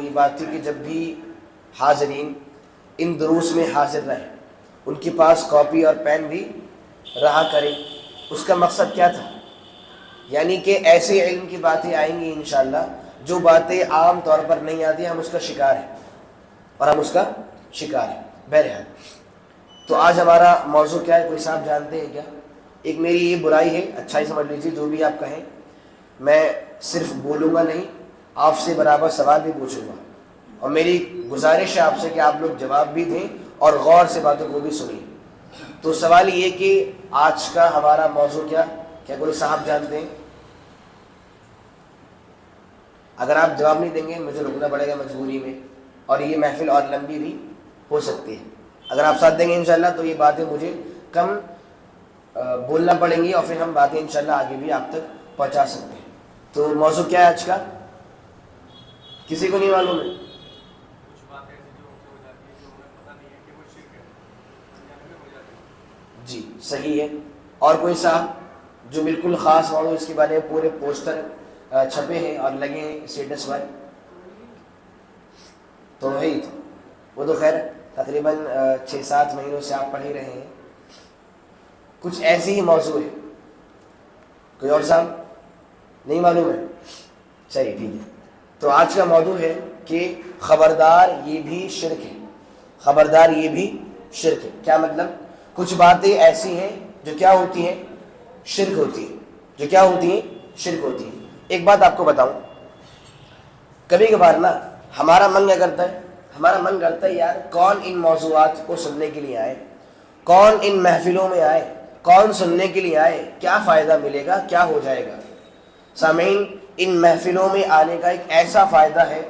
یہ بات تھی کہ جب بھی حاضرین ان دروس میں حاضر رہیں ان کے پاس کاپی اور پین بھی رہا کریں. اس کا مقصد کیا تھا؟ یعنی کہ ایسے علم کی باتیں آئیں گی انشاءاللہ جو باتیں عام طور پر نہیں آتی، ہم اس کا شکار ہیں اور ہم اس کا شکار ہیں. بہرحال تو آج ہمارا موضوع کیا ہے، کوئی صاحب جانتے ہیں کیا؟ ایک میری یہ برائی ہے، اچھا ہی سمجھ لیجیے، جو بھی آپ کہیں. میں صرف بولوں گا نہیں، آپ سے برابر سوال بھی پوچھوں گا، اور میری گزارش ہے آپ سے کہ آپ لوگ جواب بھی دیں اور غور سے باتوں کو بھی سنیں. تو سوال یہ کہ آج کا ہمارا موضوع کیا کوئی صاحب جانتے ہیں؟ اگر آپ جواب نہیں دیں گے مجھے رکنا پڑے گا مجبوری میں، اور یہ محفل اور لمبی بھی ہو سکتی ہے. اگر آپ ساتھ دیں گے انشاءاللہ تو یہ باتیں مجھے کم بولنا پڑیں گی، اور پھر ہم باتیں انشاءاللہ آگے بھی آپ تک پہنچا سکتے ہیں. تو موضوع کیا ہے آج کا؟ کسی کو نہیں معلوم ہے؟ جی صحیح ہے. اور کوئی صاحب جو بالکل خاص موضوع اس کے بارے میں پورے پوسٹر چھپے ہیں اور لگے ہیں اسٹیٹس پر؟ توحید، وہ تو خیر تقریباً 6-7 مہینوں سے آپ پڑھ ہی رہے ہیں. کچھ ایسی ہی موضوع ہے. کوئی اور صاحب نہیں معلوم ہے؟ چلیے ٹھیک ہے. تو آج کا موضوع ہے کہ خبردار یہ بھی شرک ہے. خبردار یہ بھی شرک ہے. کیا مطلب؟ کچھ باتیں ایسی ہیں جو کیا ہوتی ہیں؟ شرک ہوتی ہیں. جو کیا ہوتی ہیں؟ شرک ہوتی ہیں. ایک بات آپ کو بتاؤں، کبھی کبھار نا ہمارا من کرتا ہے یار کون ان موضوعات کو سننے کے لیے آئے، کون ان محفلوں میں آئے، کون سننے کے لیے آئے، کیا فائدہ ملے گا، کیا ہو جائے گا. سامعین، ان محفلوں میں آنے کا ایک ایسا فائدہ ہے،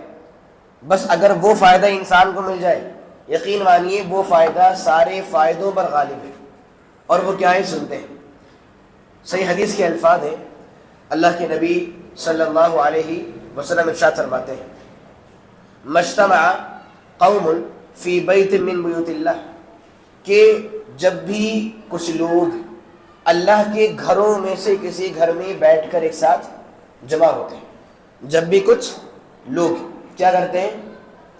بس اگر وہ فائدہ انسان کو مل جائے یقین مانیے وہ فائدہ سارے فائدوں پر غالب ہے. اور وہ کیا ہے؟ سنتے ہیں. صحیح حدیث کے الفاظ ہیں، اللہ کے نبی صلی اللہ علیہ وسلم ارشاد فرماتے ہیں، مجتمع قوم فی بیت من بیوت اللہ، کہ جب بھی کچھ لوگ اللہ کے گھروں میں سے کسی گھر میں بیٹھ کر ایک ساتھ جمع ہوتے ہیں. جب بھی کچھ لوگ کیا کرتے ہیں؟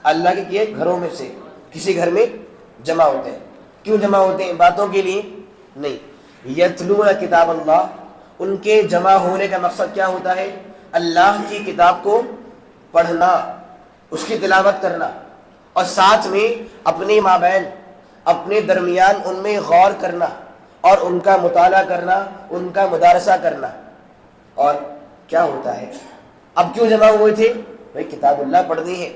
اللہ کے کیے گھروں میں سے کسی گھر میں جمع ہوتے ہیں. کیوں جمع ہوتے ہیں؟ باتوں کے لیے نہیں. یتلون کتاب اللہ، ان کے جمع ہونے کا مقصد کیا ہوتا ہے؟ اللہ کی کتاب کو پڑھنا، اس کی تلاوت کرنا، اور ساتھ میں اپنے مابین، اپنے درمیان ان میں غور کرنا اور ان کا مطالعہ کرنا، ان کا مدارسہ کرنا. اور کیا ہوتا ہے؟ اب کیوں جمع ہوئے تھے؟ بھائی کتاب اللہ پڑھنی ہے،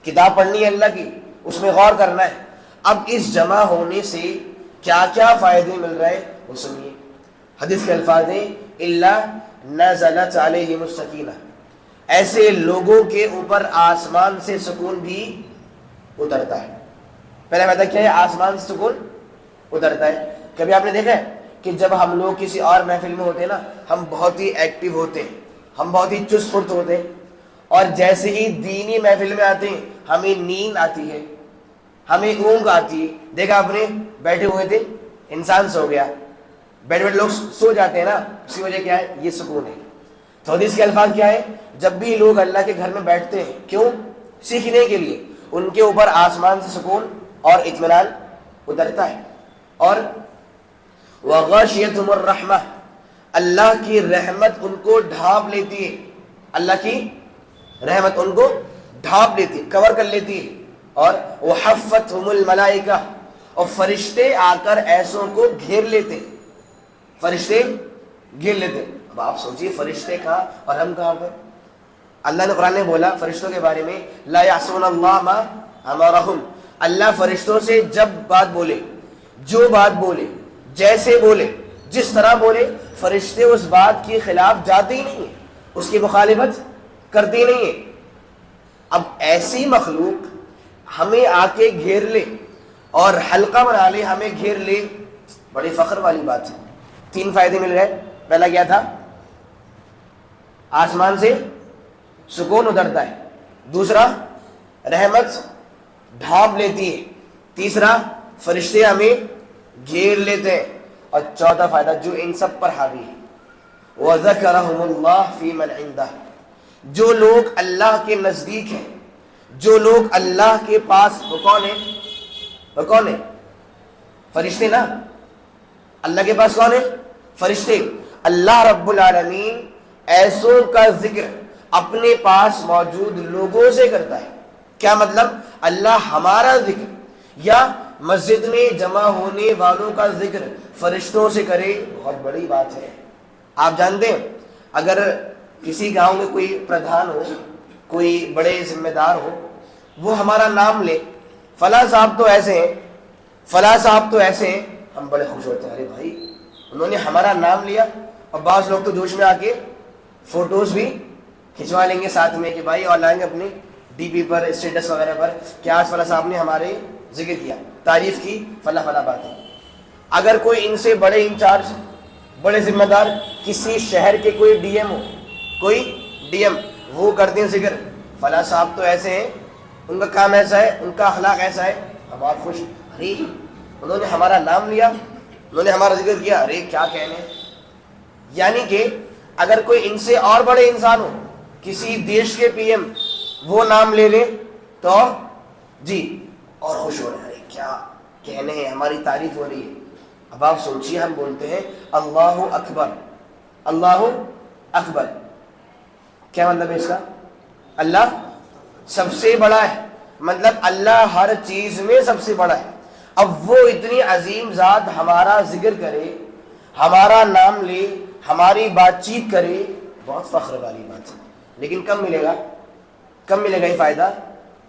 کتاب پڑھنی ہے اللہ کی، اس میں غور کرنا ہے. اب اس جمع ہونے سے کیا کیا فائدے مل رہے ہیں وہ سنیے. حدیث کے الفاظ ہیں، الا نزلت علیہم السکینہ، ایسے لوگوں کے اوپر آسمان سے سکون بھی اترتا ہے. پہلے وعدہ کیا ہے؟ آسمان سے سکون اترتا ہے. کبھی آپ نے دیکھا ہے کہ جب ہم لوگ کسی اور محفل میں ہوتے ہیں نا، ہم بہت ہی ایکٹیو ہوتے ہیں، ہم بہت ہی چست پھرت ہوتے ہیں، اور جیسے ہی دینی محفل میں آتے ہیں ہمیں نیند آتی ہے، ہمیں اونگ آتی ہے. دیکھا آپ نے، بیٹھے ہوئے تھے انسان سو گیا، بیٹھ بیٹھ لوگ سو جاتے ہیں نا، اس کی وجہ کیا ہے؟ یہ سکون ہے. تو حدیث کے الفاظ کیا ہے؟ جب بھی لوگ اللہ کے گھر میں بیٹھتے ہیں، کیوں؟ سیکھنے کے لیے، ان کے اوپر آسمان سے سکون اور اطمینان اترتا ہے. اور وغاشیتہم الرحمہ، اللہ کی رحمت ان کو ڈھانپ لیتی ہے. اللہ کی رحمت ان کو ڈھانپ لیتی ہے، کور کر لیتی ہے. اور وحفتہم الملائکہ، اور فرشتے آ کر ایسوں کو گھیر لیتے. فرشتے گھیر لیتے. اب آپ سوچئے فرشتے کہاں اور ہم کہاں پر؟ اللہ نے قرآن میں بولا فرشتوں کے بارے میں، لا یعصون اللہ ما امرہم، اللہ فرشتوں سے جب بات بولے، جو بات بولے، جیسے بولے، جس طرح بولے، فرشتے اس بات کے خلاف جاتے ہی نہیں ہیں، اس کی مخالفت کرتے ہی نہیں ہیں. اب ایسی مخلوق ہمیں آ کے گھیر لے اور حلقہ بنا لے، ہمیں گھیر لے، بڑی فخر والی بات ہے. 3 فائدے مل گئے. پہلا کیا تھا؟ آسمان سے سکون اترتا ہے. دوسرا، رحمت ڈھانپ لیتی ہے. تیسرا، فرشتے ہمیں گھیر لیتے ہیں. اور چوتھا فائدہ جو ان سب پر حاوی ہے، وَذَكَرَهُمُ اللَّهُ فِي مَنْ عِنْدَهُ، جو لوگ اللہ کے نزدیک ہیں، جو لوگ اللہ کے پاس، وہ کون ہے؟ فرشتے نا. اللہ کے پاس کون ہے؟ فرشتے. اللہ رب العالمین ایسوں کا ذکر اپنے پاس موجود لوگوں سے کرتا ہے. کیا مطلب؟ اللہ ہمارا ذکر یا مسجد میں جمع ہونے والوں کا ذکر فرشتوں سے کرے، بہت بڑی بات ہے. آپ جانتے ہیں اگر کسی گاؤں میں کوئی پردھان ہو، کوئی بڑے ذمہ دار ہو، وہ ہمارا نام لے، فلاں صاحب تو ایسے ہیں، فلاں صاحب تو ایسے ہیں، ہم بڑے خوش ہوتے ہیں. ارے بھائی انہوں نے ہمارا نام لیا. اور بعض لوگ تو جوش میں آ کے فوٹوز بھی کھنچوا لیں گے ساتھ میں کہ بھائی، اور لائیں گے اپنی ڈی پی پر، اسٹیٹس وغیرہ پر کہ آج فلاں صاحب نے ہمارے ذکر کیا، تعریف کی، فلاں فلاں بات ہے. اگر کوئی ان سے بڑے انچارج، بڑے ذمہ دار، کسی شہر کے کوئی ڈی ایم ہو، کوئی ڈی ایم، وہ کرتے ہیں ذکر، فلاں صاحب تو ایسے ہیں، ان کا کام ایسا ہے، ان کا اخلاق ایسا ہے، ہم آپ خوش. ارے انہوں نے ہمارا نام لیا، انہوں نے ہمارا ذکر کیا، ارے کیا کہنے. یعنی کہ اگر کوئی ان سے اور بڑے انسان ہو، کسی دیش کے پی ایم، وہ نام لے لے تو جی اور خوش ہو رہے ہیں، کیا کہنے ہیں، ہماری تعریف ہو رہی ہے. اب آپ سوچیے، ہم بولتے ہیں اللہ اکبر، اللہ اکبر، کیا مطلب ہے اس کا؟ اللہ سب سے بڑا ہے، مطلب اللہ ہر چیز میں سب سے بڑا ہے. اب وہ اتنی عظیم ذات ہمارا ذکر کرے، ہمارا نام لے، ہماری بات چیت کرے، بہت فخر والی بات ہے. لیکن کب ملے گا؟ کب ملے گا یہ فائدہ؟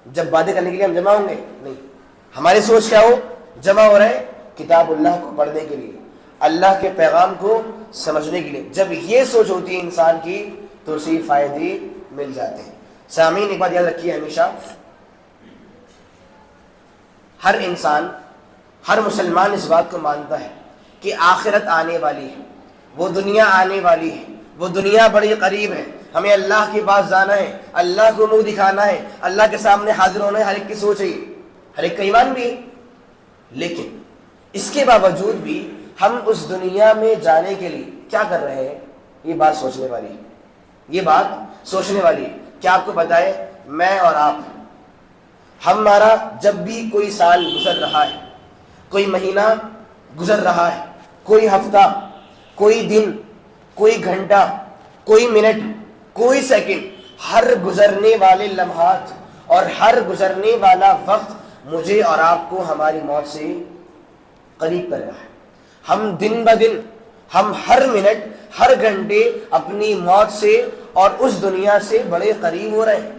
جب باتیں کرنے کے لیے ہم جمع ہوں گے؟ نہیں. ہماری سوچ کیا ہو؟ جمع ہو رہے ہیں کتاب اللہ کو پڑھنے کے لیے، اللہ کے پیغام کو سمجھنے کے لیے. جب یہ سوچ ہوتی ہے انسان کی تو اسی فائدے مل جاتے ہیں. سامعین ایک بات یاد رکھیے، ہمیشہ ہر انسان، ہر مسلمان اس بات کو مانتا ہے کہ آخرت آنے والی ہے، وہ دنیا آنے والی ہے، وہ دنیا بڑی قریب ہے، ہمیں اللہ کے پاس جانا ہے، اللہ کو منہ دکھانا ہے، اللہ کے سامنے حاضر ہونا ہے. ہر ایک کی سوچ ہے، ہر ایک کا ایمان بھی ہے. لیکن اس کے باوجود بھی ہم اس دنیا میں جانے کے لیے کیا کر رہے ہیں؟ یہ بات سوچنے والی ہے، یہ بات سوچنے والی ہے. کیا آپ کو بتائے، میں اور آپ، ہمارا جب بھی کوئی سال گزر رہا ہے، کوئی مہینہ گزر رہا ہے، کوئی ہفتہ، کوئی دن، کوئی گھنٹہ، کوئی منٹ، کوئی سیکنڈ، ہر گزرنے والے لمحات اور ہر گزرنے والا وقت مجھے اور آپ کو ہماری موت سے قریب کر رہا ہے. ہم دن بدن، ہم ہر منٹ، ہر گھنٹے اپنی موت سے اور اس دنیا سے بڑے قریب ہو رہے ہیں.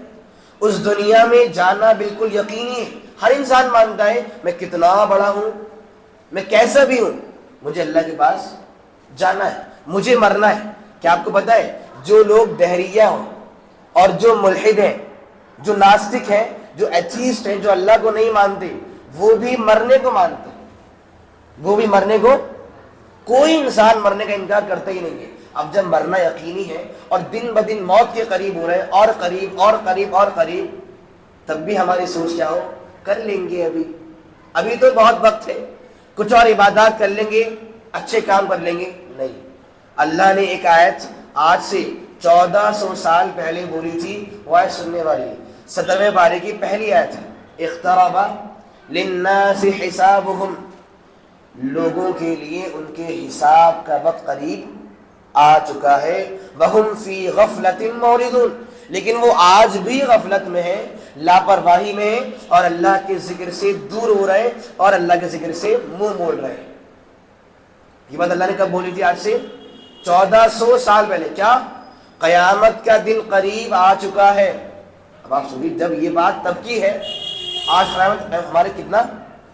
اس دنیا میں جانا بالکل یقینی ہے. ہر انسان مانتا ہے میں کتنا بڑا ہوں، میں کیسا بھی ہوں، مجھے اللہ کے پاس جانا ہے، مجھے مرنا ہے. کیا آپ کو پتا ہے جو لوگ دہریہ ہوں اور جو ملحد ہیں، جو ناستک ہیں، جو ایتھیسٹ ہیں، جو اللہ کو نہیں مانتے، وہ بھی مرنے کو مانتے ہیں، وہ بھی مرنے کو، کوئی انسان مرنے کا انکار کرتا ہی نہیں ہے. اب جب مرنا یقینی ہے اور دن بدن موت کے قریب ہو رہے ہیں، اور قریب اور قریب اور قریب، تب بھی ہماری سوچ کیا ہو؟ کر لیں گے، ابھی تو بہت وقت ہے، کچھ اور عبادات کر لیں گے، اچھے کام کر لیں گے. نہیں، اللہ نے ایک آیت آج سے 1400 سال پہلے بولی تھی، وہ آیت سننے والی ہے. 17ویں پارے کی پہلی آیت ہے، اقترب للناس حسابهم، لوگوں کے لیے ان کے حساب کا وقت قریب آ چکا ہے. وَهُمْ فِي غَفْلَةٍ مُعْرِضُونَ، لیکن وہ آج بھی غفلت میں ہیں، لاپرواہی میں ہیں، اور اللہ کے ذکر سے دور ہو رہے ہیں، اور اللہ کے ذکر سے منہ موڑ رہے ہیں. یہ بات اللہ نے کب بولی تھی؟ آج سے 1400 سال پہلے. کیا؟ قیامت کا دن قریب آ چکا ہے. اب آپ سنیے، جب یہ بات تب کی ہے، آج قیامت ہمارے کتنا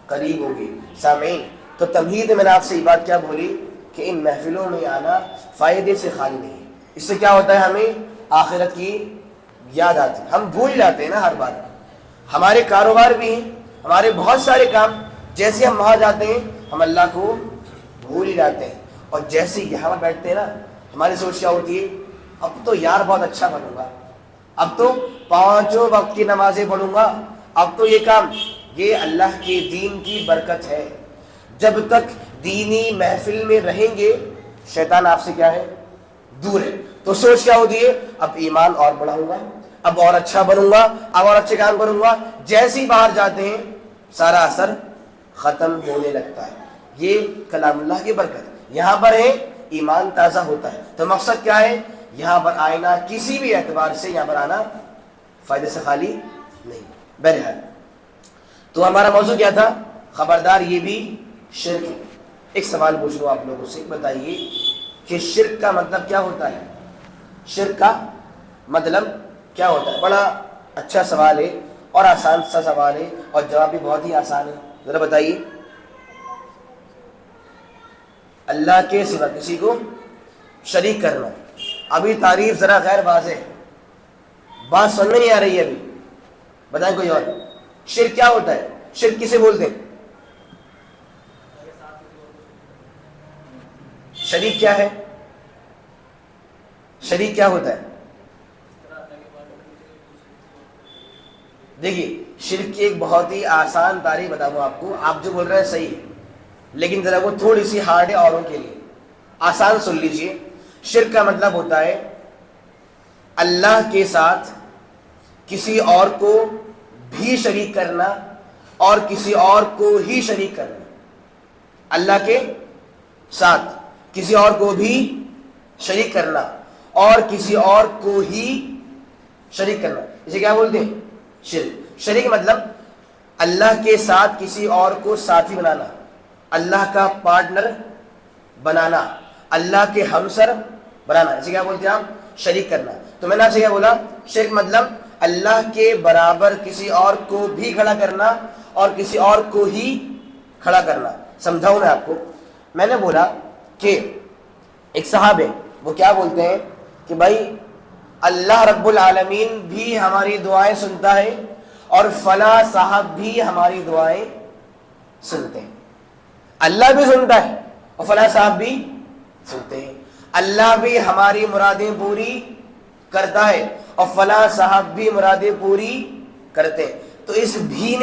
قریب ہوگی. سامعین، تو تمہید میں نے آپ سے یہ بات کیا بولی کہ ان محفلوں میں آنا فائدے سے خالی نہیں ہے. اس سے کیا ہوتا ہے؟ ہمیں آخرت کی یاد آتی ہے، ہم بھول جاتے ہیں نا ہر بار. ہمارے کاروبار بھی ہیں، ہمارے بہت سارے کام، جیسے ہم وہاں جاتے ہیں ہم اللہ کو بھول ہی جاتے ہیں. اور جیسے یہاں بیٹھتے ہیں نا، ہماری سوچ کیا ہوتی ہے؟ اب تو یار بہت اچھا بنوں گا، اب تو 5 وقت کی نمازیں پڑھوں گا، اب تو یہ کام. یہ اللہ کے دین کی برکت ہے. جب تک دینی محفل میں رہیں گے، شیطان آپ سے کیا ہے؟ دور ہے. تو سوچ کیا ہوتی ہے؟ اب ایمان اور بڑھاؤں گا، اب اور اچھا بنوں گا، اب اور اچھے کام کروں گا، جیسے ہی باہر جاتے ہیں سارا اثر ختم ہونے لگتا ہے۔ یہ کلام اللہ کی برکت، یہاں پر ہے ایمان تازہ ہوتا ہے۔ تو مقصد کیا ہے؟ یہاں پر آئنا کسی بھی اعتبار سے یہاں پر آنا فائدے سے خالی نہیں۔ بہرحال تو ہمارا موضوع کیا تھا؟ خبردار یہ بھی شرک ہے۔ ایک سوال پوچھ لوں آپ لوگوں سے، بتائیے کہ شرک کا مطلب کیا ہوتا ہے؟ شرک کا مطلب کیا ہوتا ہے؟ بڑا اچھا سوال ہے اور آسان سا سوال ہے اور جواب بھی بہت ہی آسان ہے، ذرا بتائیے۔ اللہ کے سوا کسی کو شریک کرنا۔ ابھی تعریف ذرا غیر واضح ہے، بات سمجھ میں نہیں آ رہی ہے ابھی، بتائیں کوئی اور۔ شرک کیا ہوتا ہے؟ شرک کسے بولتے ہیں؟ شریک کیا ہے؟ شریک کیا ہوتا ہے؟ دیکھیے شرک کی ایک بہت ہی آسان تعریف بتاؤں آپ کو، آپ جو بول رہے ہیں صحیح ہے لیکن ذرا وہ تھوڑی سی ہارڈ ہے اوروں کے لیے، آسان سن لیجئے۔ شرک کا مطلب ہوتا ہے اللہ کے ساتھ کسی اور کو بھی شریک کرنا اور کسی اور کو ہی شریک کرنا۔ اللہ کے ساتھ کسی اور کو بھی شریک کرنا اور کسی اور کو ہی شریک کرنا، اسے کیا بولتے ہیں؟ شرک۔ شریک مطلب اللہ کے ساتھ کسی اور کو ساتھی بنانا، اللہ کا پارٹنر بنانا، اللہ کے ہمسر بنانا، اسے کیا بولتے ہیں آپ؟ شریک کرنا۔ تو میں نے آپ سے کیا بولا؟ شرک مطلب اللہ کے برابر کسی اور کو بھی کھڑا کرنا اور کسی اور کو ہی کھڑا کرنا۔ سمجھاؤں میں آپ کو، میں نے بولا کہ ایک صاحب ہے، وہ کیا بولتے ہیں کہ بھائی اللہ رب العالمین بھی ہماری دعائیں سنتا ہے اور فلاں صاحب بھی ہماری دعائیں سنتے ہیں۔ اللہ بھی سنتا ہے اور فلاں صاحب بھی سنتے ہیں۔ اللہ بھی ہماری مرادیں پوری کرتا ہے اور فلاں صاحب بھی مرادیں پوری کرتے ہیں۔ تو اس بھی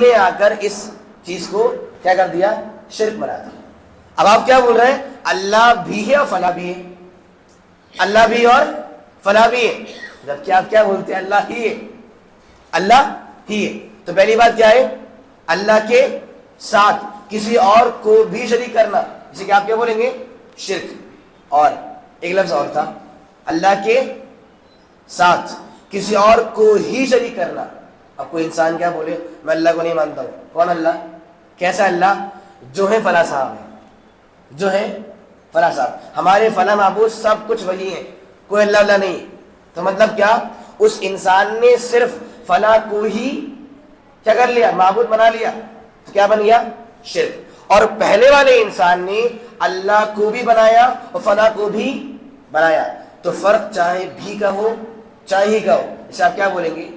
نے آ کر اس چیز کو کیا کر دیا؟ شرک بنا دیا۔ اب آپ کیا بول رہے ہیں؟ اللہ بھی ہے اور فلاں بھی ہے، اللہ بھی اور فلاں بھی ہے، جبکہ آپ کیا بولتے ہیں؟ اللہ ہی ہے، اللہ ہی ہے۔ تو پہلی بات کیا ہے؟ اللہ کے ساتھ کسی اور کو بھی شریک کرنا، جسے کہ آپ کیا بولیں گے؟ شرک۔ اور ایک لفظ اور تھا، اللہ کے ساتھ کسی اور کو ہی شریک کرنا۔ اب کوئی انسان کیا بولے میں اللہ کو نہیں مانتا ہوں، کون اللہ؟ کیسا اللہ؟ جو ہے فلاں صاحب ہے، جو ہے فلاں صاحب، ہمارے فلاں معبود سب کچھ وہی ہیں، کوئی اللہ اللہ نہیں۔ تو مطلب کیا؟ اس انسان نے صرف فلاں کو ہی کیا کر لیا؟ معبود بنا لیا۔ تو کیا بن گیا؟ شرک۔ اور پہلے والے انسان نے اللہ کو بھی بنایا اور فلاں کو بھی بنایا، تو فرق چاہے بھی کا ہو چاہے ہی کا ہو، اسے آپ کیا بولیں گے؟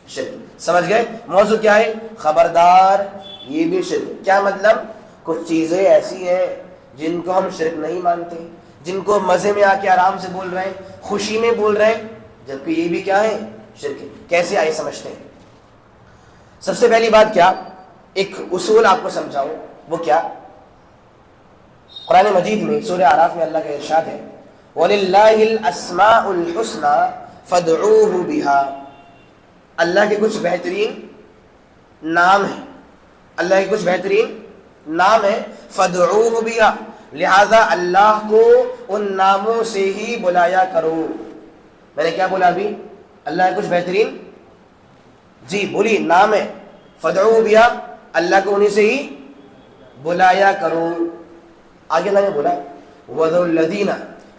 شرک۔ سمجھ گئے موضوع کیا ہے؟ خبردار یہ بھی شرک۔ کیا مطلب؟ کچھ چیزیں ایسی ہیں جن کو ہم شرک نہیں مانتے، جن کو مزے میں آ کے آرام سے بول رہے ہیں، خوشی میں بول رہے ہیں، جبکہ یہ بھی کیا ہے؟ شرک ہے۔ کیسے آئے سمجھتے ہیں؟ سب سے پہلی بات کیا، ایک اصول آپ کو سمجھاؤں، وہ کیا؟ قرآن مجید میں سورہ اعراف میں اللہ کا ارشاد ہے وَلِلَّهِ الْأَسْمَاءُ الْحُسْنَى فَادْعُوهُ بِهَا۔ اللہ کے کچھ بہترین نام ہیں، اللہ کے کچھ بہترین نام ہیں، فَادْعُوهُ بِهَا، لہذا اللہ کو ان ناموں سے ہی بلایا کرو۔ میں نے کیا بولا ابھی؟ اللہ کے کچھ بہترین جی بولی نام ہے، فَادْعُوهُ بِهَا، اللہ کو انہی سے ہی بلایا کرو۔ آگے اللہ نے بولا وَذَرُوا الَّذِينَ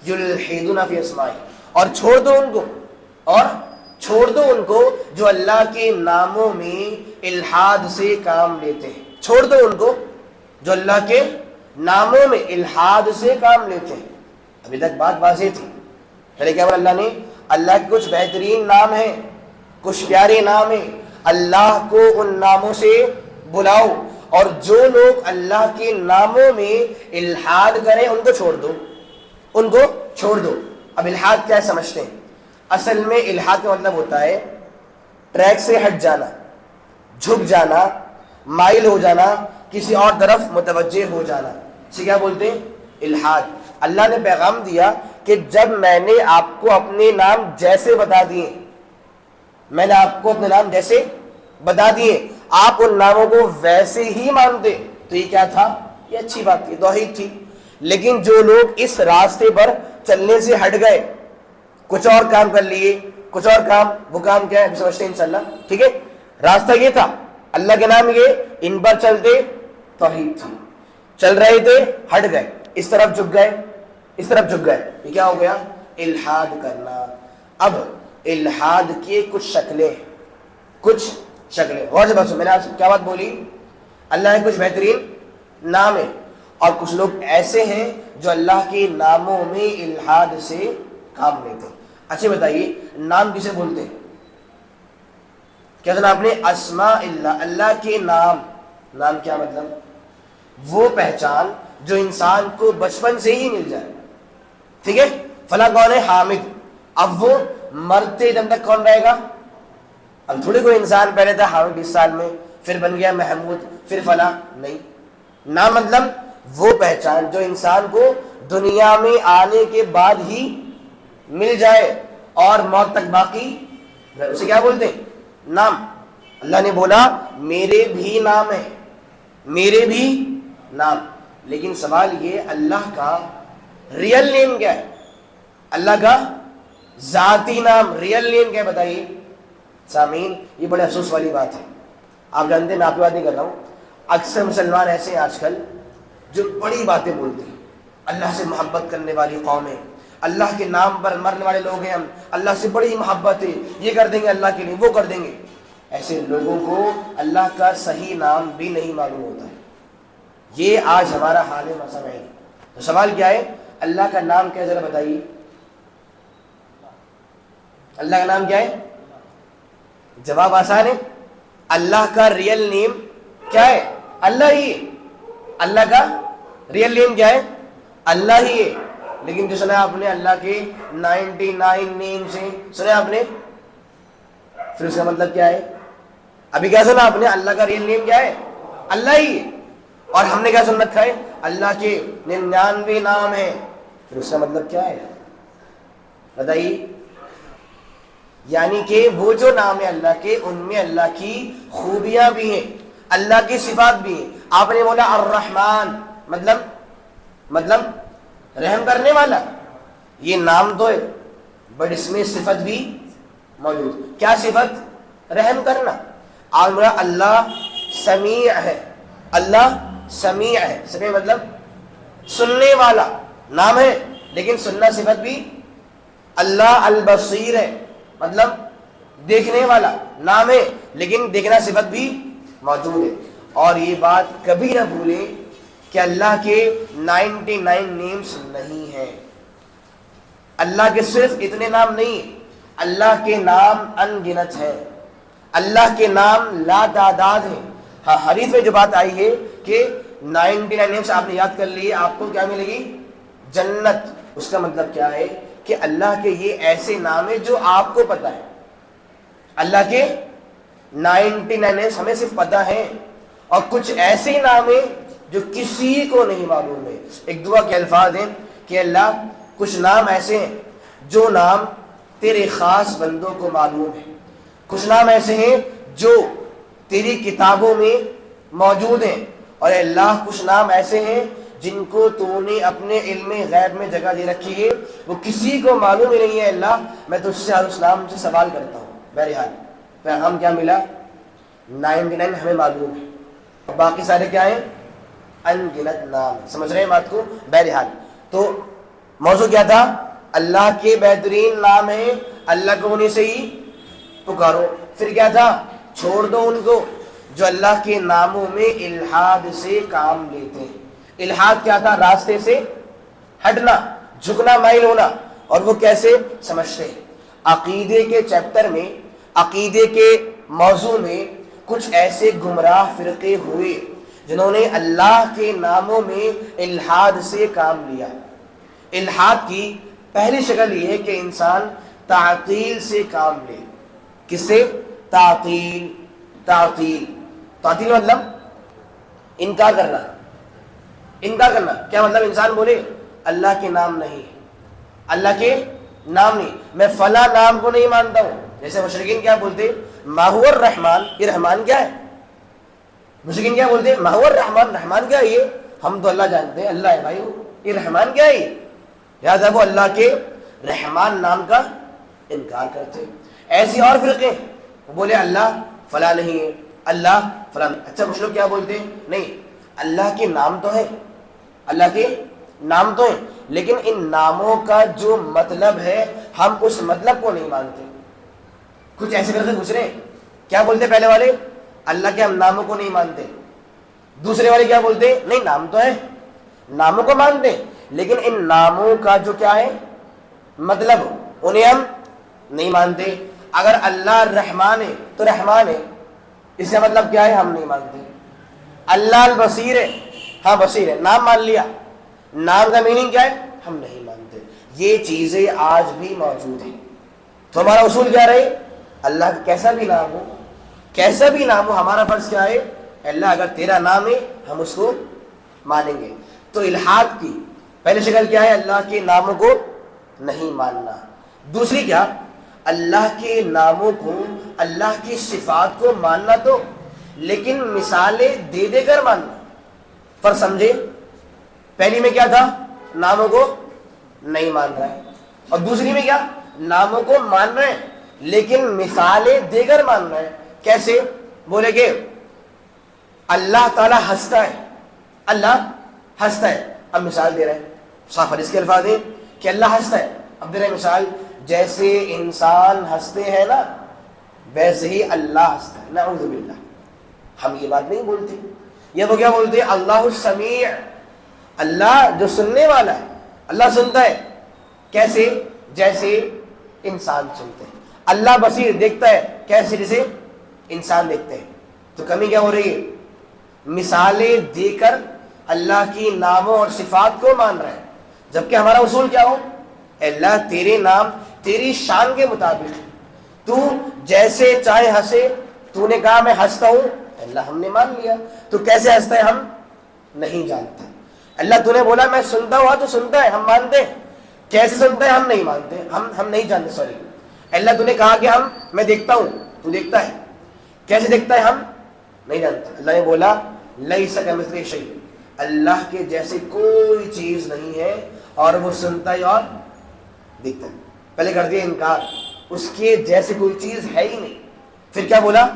يُلْحِدُونَ فِي أَسْمَائِهِ، اور چھوڑ دو ان کو، اور چھوڑ دو ان کو جو اللہ کے ناموں میں الحاد سے کام لیتے ہیں۔ چھوڑ دو ان کو جو اللہ کے ناموں میں الحاد سے کام لیتے ہیں۔ ابھی تک بات واضح تھی، پہلے کیا بولا اللہ نے؟ اللہ کے کچھ بہترین نام ہیں، کچھ پیارے نام ہیں، اللہ کو ان ناموں سے بلاؤ، اور جو لوگ اللہ کے ناموں میں الحاد کریں ان کو چھوڑ دو، ان کو چھوڑ دو۔ اب الحاد کیا سمجھتے ہیں؟ اصل میں الحاد کا مطلب ہوتا ہے ٹریک سے ہٹ جانا، جھک جانا، مائل ہو جانا، کسی اور طرف متوجہ ہو جانا، اسے کیا بولتے ہیں؟ الحاد۔ اللہ نے پیغام دیا کہ جب میں نے آپ کو اپنے نام جیسے بتا دیے، میں نے آپ کو اپنے نام جیسے بتا دیے، آپ ان ناموں کو ویسے ہی مانتے، تو یہ کیا تھا؟ یہ اچھی بات تھی، توحید تھی۔ لیکن جو لوگ اس راستے پر چلنے سے ہٹ گئے، کچھ اور کام کر لیے، کچھ اور کام، وہ کام کیا ہے سمجھتے ہیں انشاءاللہ، ٹھیک ہے؟ راستہ یہ تھا، اللہ کے نام یہ، ان پر چلتے، توحید تھی، چل رہے تھے، ہٹ گئے، اس طرف جھک گئے، اس طرف جھک گئے، یہ کیا ہو گیا؟ الحاد کرنا۔ اب الحاد کی کچھ شکلیں، کچھ شکلیں غور سے بات، میں نے آپ سے کیا بات بولی؟ اللہ کے کچھ بہترین نام ہیں، اور کچھ لوگ ایسے ہیں جو اللہ کے ناموں میں الحاد سے کام لیتے ہیں۔ اچھا بتائیے، نام کسے بولتے ہیں؟ کیا سنا آپ نے؟ اسماء اللہ، اللہ کے نام۔ نام کیا مطلب؟ وہ پہچان جو انسان کو بچپن سے ہی مل جائے، ٹھیک ہے؟ فلاں کون ہے؟ حامد۔ اب وہ مرتے دم تک کون رہے گا؟ اب تھوڑی کوئی انسان پہلے تھا حامد 20 سال میں، پھر بن گیا محمود، پھر فلاں، نہیں۔ نام مطلب وہ پہچان جو انسان کو دنیا میں آنے کے بعد ہی مل جائے اور موت تک باقی رہے، اسے کیا بولتے ہیں؟ نام۔ اللہ نے بولا میرے بھی نام ہے، میرے بھی نام۔ لیکن سوال یہ، اللہ کا ریئل نیم کیا ہے؟ اللہ کا ذاتی نام، ریئل نیم کیا ہے بتائیے سامعین؟ یہ بڑے افسوس والی بات ہے۔ آپ جانتے ہیں، میں آپ کی بات نہیں کر رہا ہوں، اکثر مسلمان ایسے ہیں آج کل جو بڑی باتیں بولتے ہیں، اللہ سے محبت کرنے والی قومیں، اللہ کے نام پر مرنے والے لوگ ہیں، ہم اللہ سے بڑی محبت ہے، یہ کر دیں گے اللہ کے لیے، وہ کر دیں گے۔ ایسے لوگوں کو اللہ کا صحیح نام بھی نہیں معلوم ہوتا ہے۔ یہ آج ہمارا حال ہے مسامعین۔ تو سوال کیا ہے؟ اللہ کا نام کیا ہے ذرا بتائیے؟ اللہ کا نام کیا ہے؟ جواب آسان ہے، اللہ کا ریئل نیم کیا ہے؟ اللہ ہی ہے۔ اللہ کا ریئل نیم کیا ہے؟ اللہ ہی ہے۔ لیکن جو سنا آپ نے اللہ کے 99 نیم سے، سنا آپ نے؟ پھر اس کا مطلب کیا ہے؟ ابھی کیا سنا آپ نے؟ اللہ کا ریئل نیم کیا ہے؟ اللہ ہی ہے۔ اور ہم نے کیا سن رکھا ہے؟ اللہ کے 99 نام ہیں، پھر اس کا مطلب کیا ہے بتائیے؟ یعنی کہ وہ جو نام ہے اللہ کے، ان میں اللہ کی خوبیاں بھی ہیں، اللہ کی صفات بھی ہیں۔ آپ نے بولا الرحمن، مطلب رحم کرنے والا، یہ نام تو ہے بٹ اس میں صفت بھی موجود۔ کیا صفت؟ رحم کرنا۔ آپ نے بولا اللہ سمیع ہے، اللہ سمیع ہے، سمیع مطلب سننے والا نام ہے، لیکن سننا صفت بھی۔ اللہ البصیر ہے، مطلب دیکھنے والا نام ہے، لیکن دیکھنا صفت بھی موجود ہے۔ اور یہ بات کبھی نہ بھولیں کہ اللہ کے 99 نیمز نہیں ہیں، اللہ کے صرف اتنے نام نہیں، اللہ کے نام ان گنت ہیں، اللہ کے نام لا تعداد ہیں۔ ہاں، حدیث میں جو بات آئی ہے کہ 99 نیمز آپ نے یاد کر لیے، آپ کو کیا ملے گی؟ جنت۔ اس کا مطلب کیا ہے کہ اللہ کے یہ ایسے نام ہیں جو آپ کو پتہ ہے۔ اللہ کے 99 نیمز ہمیں صرف پتہ ہیں، اور کچھ ایسے نام ہیں جو کسی کو نہیں معلوم ہے۔ ایک دعا کے الفاظ ہیں کہ اللہ کچھ نام ایسے ہیں جو نام تیرے خاص بندوں کو معلوم ہے، کچھ نام ایسے ہیں جو تیری کتابوں میں موجود ہیں، اور اللہ کچھ نام ایسے ہیں جن کو تو نے اپنے علم غیب میں جگہ دے رکھی ہے، وہ کسی کو معلوم ہی نہیں ہے۔ اللہ میں تجھ سے ہر اس نام سے سوال کرتا ہوں۔ بہرحال پیغام کیا ملا؟ 99 ہمیں معلوم ہے، اور باقی سارے کیا ہیں؟ ان گنت نام۔ سمجھ رہے ہیں بات کو؟ بہرحال تو موضوع کیا تھا؟ اللہ کے بہترین نام ہیں، اللہ کو انہیں سے ہی پکارو۔ پھر کیا تھا؟ چھوڑ دو ان کو جو اللہ کے ناموں میں الحاد سے کام لیتے ہیں۔ الحاد کیا تھا؟ راستے سے ہٹنا، جھکنا، مائل ہونا۔ اور وہ کیسے سمجھتے ہیں؟ عقیدے کے چیپٹر میں، عقیدے کے موضوع میں کچھ ایسے گمراہ فرقے ہوئے جنہوں نے اللہ کے ناموں میں الحاد سے کام لیا۔ الحاد کی پہلی شکل یہ ہے کہ انسان تعطیل سے کام لے۔ کس سے؟ تعطیل مطلب انکار کرنا۔ کیا مطلب؟ انسان بولے اللہ کے نام نہیں، اللہ کے نام نہیں. میں فلاں نام کو نہیں مانتا ہوں. جیسے مشرکین کیا بولتے, ما هو الرحمن, یہ رحمان کیا ہے؟ مشرکین کیا بولتے, ما هو الرحمن, رحمان کیا ہے یہ؟ ہم تو اللہ جانتے ہیں, اللہ ہے بھائی, یہ رحمان کیا ہے یہ؟ لہٰذا وہ اللہ کے رحمان نام کا انکار کرتے. ایسی اور فرقے بولے اللہ فلاں نہیں ہے, اللہ فلاں. اچھا کچھ لوگ کیا بولتے ہیں, نہیں اللہ کے نام تو ہے, اللہ کے نام تو ہیں, لیکن ان ناموں کا جو مطلب ہے ہم اس مطلب کو نہیں مانتے. کچھ ایسے فرقے گزرے, کیا بولتے پہلے والے, اللہ کے ہم ناموں کو نہیں مانتے. دوسرے والے کیا بولتے, نہیں نام تو ہے, ناموں کو مانتے ہیں, لیکن ان ناموں کا جو کیا ہے مطلب, انہیں ہم نہیں مانتے. اگر اللہ رحمان ہے تو رحمان ہے, اس کا مطلب کیا ہے, ہم نہیں مانتے. اللہ البصیر ہے, ہاں بصیر ہے, نام مان لیا, نام کا میننگ کیا ہے, ہم نہیں مانتے. یہ چیزیں آج بھی موجود ہیں. تو ہمارا اصول کیا رہے, اللہ کا کیسا بھی نام ہو, کیسا بھی نام ہو, ہمارا فرض کیا ہے, اللہ اگر تیرا نام ہے ہم اس کو مانیں گے. تو الحاد کی پہلی شکل کیا ہے, اللہ کے ناموں کو نہیں ماننا. دوسری کیا, اللہ کے ناموں کو, اللہ کی صفات کو ماننا تو, لیکن مثالیں دے دے کر ماننا. فرض سمجھے, پہلی میں کیا تھا, ناموں کو نہیں مان رہا ہے, اور دوسری میں کیا, ناموں کو مان رہے ہیں لیکن مثالیں دے کر مان رہے ہیں. کیسے, بولے کہ اللہ تعالیٰ ہنستا ہے, اللہ ہنستا ہے. اب مثال دے رہے ہیں, صاف حدیث کے الفاظ ہیں کہ اللہ ہنستا ہے. اب دے رہے ہیں مثال, جیسے انسان ہنستے ہیں نا ویسے ہی اللہ ہنستا ہے. نعوذ باللہ, ہم یہ بات نہیں بولتے. یہ وہ کیا بولتے ہیں, اللہ السمیع, اللہ جو سننے والا ہے, اللہ سنتا ہے. کیسے, جیسے انسان سنتے ہیں. اللہ بصیر, دیکھتا ہے. کیسے, جیسے انسان دیکھتے ہیں. تو کمی کیا ہو رہی ہے, مثالیں دے کر اللہ کی ناموں اور صفات کو مان رہے ہیں, جبکہ ہمارا اصول کیا ہو, اللہ تیرے نام تیری شان کے مطابق, تو جیسے چاہے ہنسے. تو نے کہا میں ہنستا ہوں, اللہ ہم نے مان لیا. تو کیسے ہنستا ہے ہم نہیں جانتے. اللہ تو نے بولا میں سنتا ہوا تو سنتا ہے, ہم مانتے ہیں. کیسے سنتا ہے ہم نہیں مانتے, ہم نہیں جانتے. سوری, اللہ تو نے کہا کہ میں دیکھتا ہوں, تو دیکھتا ہے. کیسے دیکھتا ہے ہم نہیں جانتے. اللہ نے بولا لیس کمثلہ شیء, اللہ کے جیسے کوئی چیز نہیں ہے, اور وہ سنتا ہے اور دیکھتا ہے. پہلے کر دیا انکار, اس کے جیسے کوئی چیز ہے ہی نہیں. پھر کیا بولا,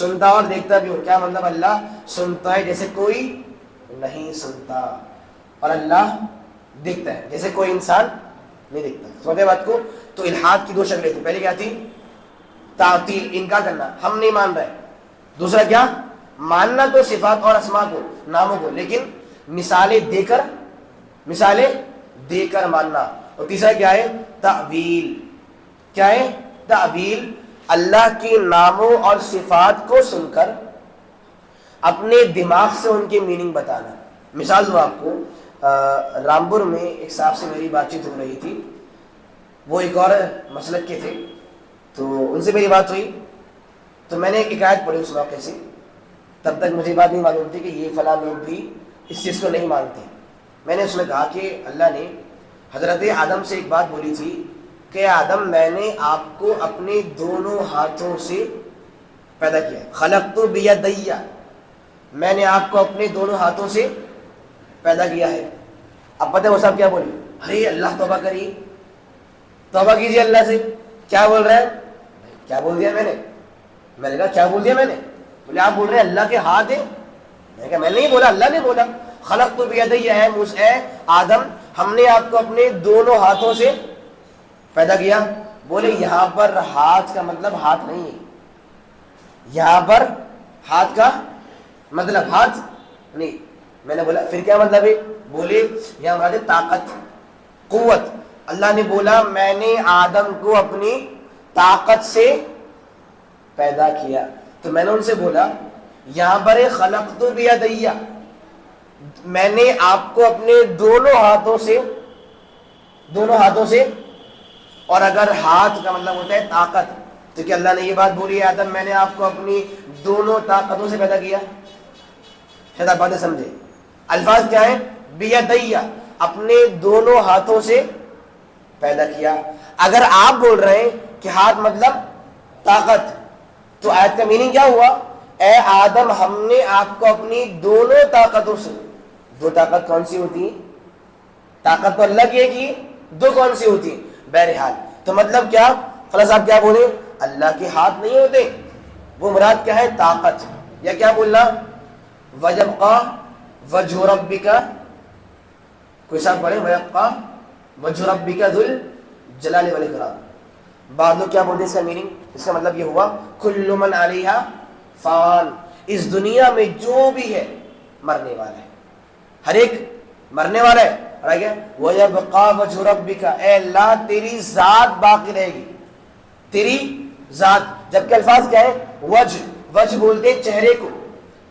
سنتا اور دیکھتا بھی ہو. کیا مطلب, اللہ سنتا ہے جیسے کوئی نہیں سنتا, اور اللہ دیکھتا ہے جیسے کوئی انسان نہیں دیکھتا. سمجھے بات کو. تو الحاد کی دو شکلیں تھیں. پہلے کیا تھی, تعطیل, انکار کرنا, ہم نہیں مان رہے. دوسرا کیا, ماننا تو صفات اور اسماء کو, ناموں کو, لیکن مثالیں دے کر ماننا. اور تیسرا کیا ہے, تعویل. کیا ہے, تعویل, اللہ کے ناموں اور صفات کو سن کر اپنے دماغ سے ان کی میننگ بتانا. مثال دوں آپ کو, رامپور میں ایک صاحب سے میری بات چیت ہو رہی تھی, وہ ایک اور مسلک کے تھے, تو ان سے میری بات ہوئی. تو میں نے ایک آیت پڑھی اس موقع سے. تب تک مجھے بات نہیں معلوم تھی کہ یہ فلاں لوگ بھی اس چیز کو نہیں مانتے. میں نے اس میں کہا کہ اللہ نے حضرت آدم سے ایک بات بولی تھی کہ آدم میں نے آپ کو اپنے دونوں ہاتھوں سے پیدا کیا. خلقت بیدی, میں نے آپ کو اپنے دونوں ہاتھوں سے پیدا کیا ہے. اب پتہ ہے وہ صاحب کیا بولے, ارے اللہ توبہ کریے, توبہ کیجیے اللہ سے. کیا بول رہے ہیں, کیا بول دیا میں نے کہا کیا بول دیا میں نے. بولے آپ بول رہے ہیں اللہ کے ہاتھ ہیں. میں نے کہا میں نہیں بولا, اللہ نے بولا. خلقت بیدی, اے آدم ہم نے آپ کو اپنے دونوں ہاتھوں سے پیدا کیا. بولے یہاں پر ہاتھ کا مطلب ہاتھ نہیں ہے, یہاں پر ہاتھ کا مطلب ہاتھ نہیں. میں نے بولا پھر کیا مطلب ہے. بولے یہاں مراد ہے طاقت, قوت. اللہ نے بولا میں نے آدم کو اپنی طاقت سے پیدا کیا. تو میں نے ان سے بولا یہاں پر خلقت بیدی, میں نے آپ کو اپنے دونوں ہاتھوں سے, اور اگر ہاتھ کا مطلب ہوتا ہے طاقت, تو کیا اللہ نے یہ بات بولی ہے آدم میں نے آپ کو اپنی دونوں طاقتوں سے پیدا کیا. شاید آپ باتیں سمجھے. الفاظ کیا ہے, بیدی, اپنے دونوں ہاتھوں سے پیدا کیا. اگر آپ بول رہے ہیں کہ ہاتھ مطلب طاقت, تو آیت کا میننگ کیا ہوا؟ اے آدم ہم نے آپ کو اپنی دونوں طاقتوں سے, دو طاقت کون سی ہوتی ہیں؟ طاقت تو اللہ کی ہے کہ دو کون سی ہوتی ہیں؟ بہرحال تو مطلب کیا؟ فلاں صاحب کیا بولے؟ اللہ کے ہاتھ نہیں ہوتے, وہ مراد کیا ہے؟ طاقت. یا کیا بولنا؟ وَيَبْقَى وَجْهُ رَبِّكَ, کوئی صاحب پڑھے وَيَبْقَى وَجْهُ رَبِّكَ ذُو الجلال والإکرام. بعض لوگ کیا بولتے ہیں اس کا میننگ؟ اس کا مطلب یہ ہوا کل من علیہا فان, اس دنیا میں جو بھی ہے مرنے والا ہے, ہر ایک مرنے والا ہے. وَيَبْقَى وَجْهُ رَبِّكَ, اے اللہ تیری ذات باقی رہے گی, تیری ذات. جبکہ الفاظ کیا ہے؟ وجہ, وجہ بولتے ہیں چہرے کو,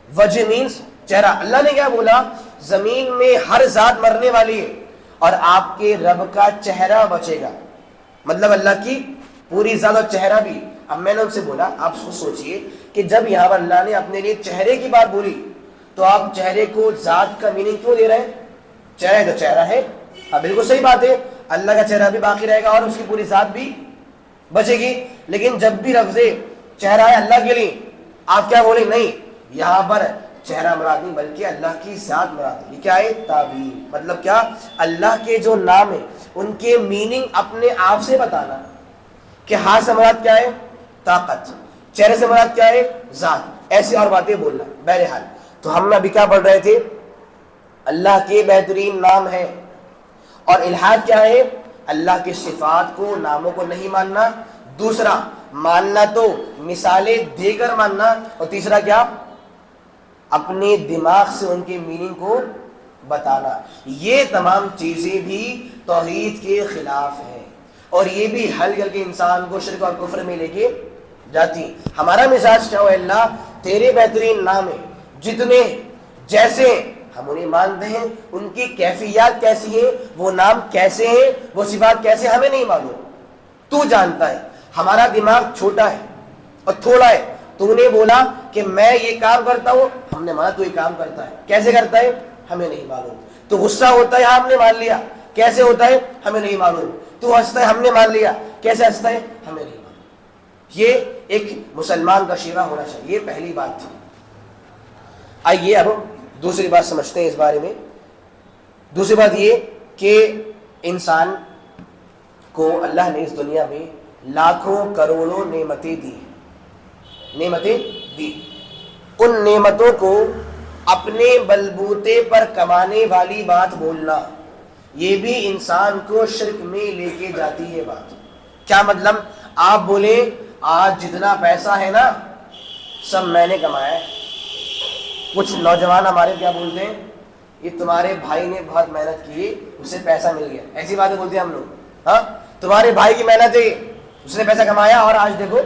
وجہ مینس چہرہ. اللہ نے کیا بولا؟ زمین میں ہر ذات مرنے والی ہے اور آپ کے رب کا چہرہ بچے گا, مطلب اللہ کی پوری ذات اور چہرہ بھی. اب میں نے ان سے بولا آپ سوچئے کہ جب یہاں پر اللہ نے اپنے لیے چہرے کی بات بولی تو آپ چہرے کو ذات کا میننگ کیوں دے رہے ہیں؟ چہرہ ہے تو چہرہ ہے. اب بالکل صحیح بات ہے, اللہ کا چہرہ بھی باقی رہے گا اور اس کی پوری ذات بھی بچے گی. لیکن جب بھی لفظ چہرہ ہے اللہ کے لیے, آپ کیا بولیں؟ نہیں, یہاں پر چہرہ مراد نہیں بلکہ اللہ کی ذات مراد ہے. یہ کیا ہے؟ تعبیر. مطلب کیا؟ اللہ کے جو نام ہیں ان کے میننگ اپنے آپ سے بتانا کہ ہاتھ سے مراد کیا ہے؟ طاقت, چہرے سے مراد کیا ہے؟ ذات. ایسی اور باتیں بولنا. بہرحال تو ہم ابھی کیا پڑھ رہے تھے؟ اللہ کے بہترین نام ہے. اور الحاد کیا ہے؟ اللہ کی صفات کو, ناموں کو نہیں ماننا. دوسرا ماننا تو مثالیں دے کر ماننا, اور تیسرا کیا؟ اپنے دماغ سے ان کے میننگ کو بتانا. یہ تمام چیزیں بھی توحید کے خلاف ہیں اور یہ بھی حل کر کے انسان کو شرک اور کفر میں لے کے جاتی. ہمارا مزاج کیا ہو؟ اللہ تیرے بہترین نام ہیں, جتنے جیسے ہم انہیں مانتے ہیں, ان کی کیفیات کیسی ہیں, وہ نام کیسے ہیں, وہ صفات کیسے, ہمیں نہیں معلوم, تو جانتا ہے. ہمارا دماغ چھوٹا ہے اور تھوڑا ہے. تو نے بولا کہ میں یہ کام کرتا ہوں, ہم نے مانا تو یہ کام کرتا ہے, کیسے کرتا ہے ہمیں نہیں معلوم. تو غصہ ہوتا ہے, ہم نے مان لیا, کیسے ہوتا ہے ہمیں نہیں معلوم. تو ہنستا ہے, ہم نے مان لیا, کیسے ہنستا ہے ہمیں نہیں معلوم. یہ ایک مسلمان کا شیوہ ہونا چاہیے. یہ پہلی بات تھی. آئیے اب دوسری بات سمجھتے ہیں اس بارے میں. دوسری بات یہ کہ انسان کو اللہ نے اس دنیا میں لاکھوں کروڑوں نعمتیں دی, نعمتیں دی. ان نعمتوں کو اپنے بلبوتے پر کمانے والی بات بولنا, یہ بھی انسان کو شرک میں لے کے جاتی ہے بات. کیا مطلب؟ آپ بولیں آج جتنا پیسہ ہے نا سب میں نے کمایا ہے. کچھ نوجوان ہمارے کیا بولتے ہیں؟ یہ تمہارے بھائی نے بہت محنت کی, اسے پیسہ مل گیا. ایسی باتیں بولتے ہیں ہم لوگ. ہاں, تمہارے بھائی کی محنت ہے, اس نے پیسہ کمایا اور آج دیکھو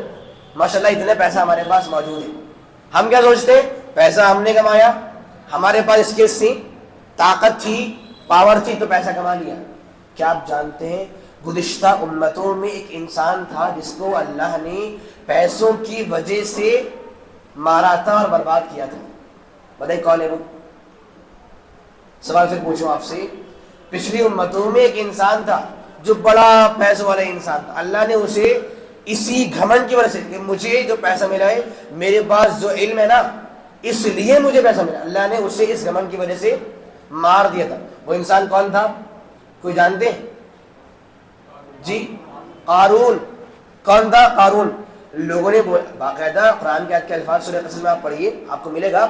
ماشاءاللہ اتنے پیسہ ہمارے پاس موجود ہے. ہم کیا سوچتے ہیں؟ پیسہ ہم نے کمایا, ہمارے پاس اسکلز تھی, طاقت تھی, پاور تھی, تو پیسہ کما لیا. کیا آپ جانتے ہیں گزشتہ امتوں میں ایک انسان تھا جس کو اللہ نے پیسوں کی وجہ سے مارا تھا اور برباد کیا تھا؟ بتائیے کون ہے وہ؟ سوال پھر پوچھوں آپ سے. پچھلی امتوں میں ایک انسان تھا جو بڑا پیسوں والا انسان تھا. اللہ نے اسے اسی گھمنڈ کی وجہ سے کہ مجھے جو پیسہ ملا ہے, میرے پاس جو علم ہے نا, اس لیے مجھے پیسہ ملا, اللہ نے اسے اس گھمنڈ کی وجہ سے مار دیا تھا. وہ انسان کون تھا؟ کوئی جانتے ہیں؟ جی, قارون. کون تھا قارون؟ لوگوں نے باقاعدہ قرآن کے آیت کے الفاظ سورہ قصص میں آپ پڑھیے, آپ کو ملے گا.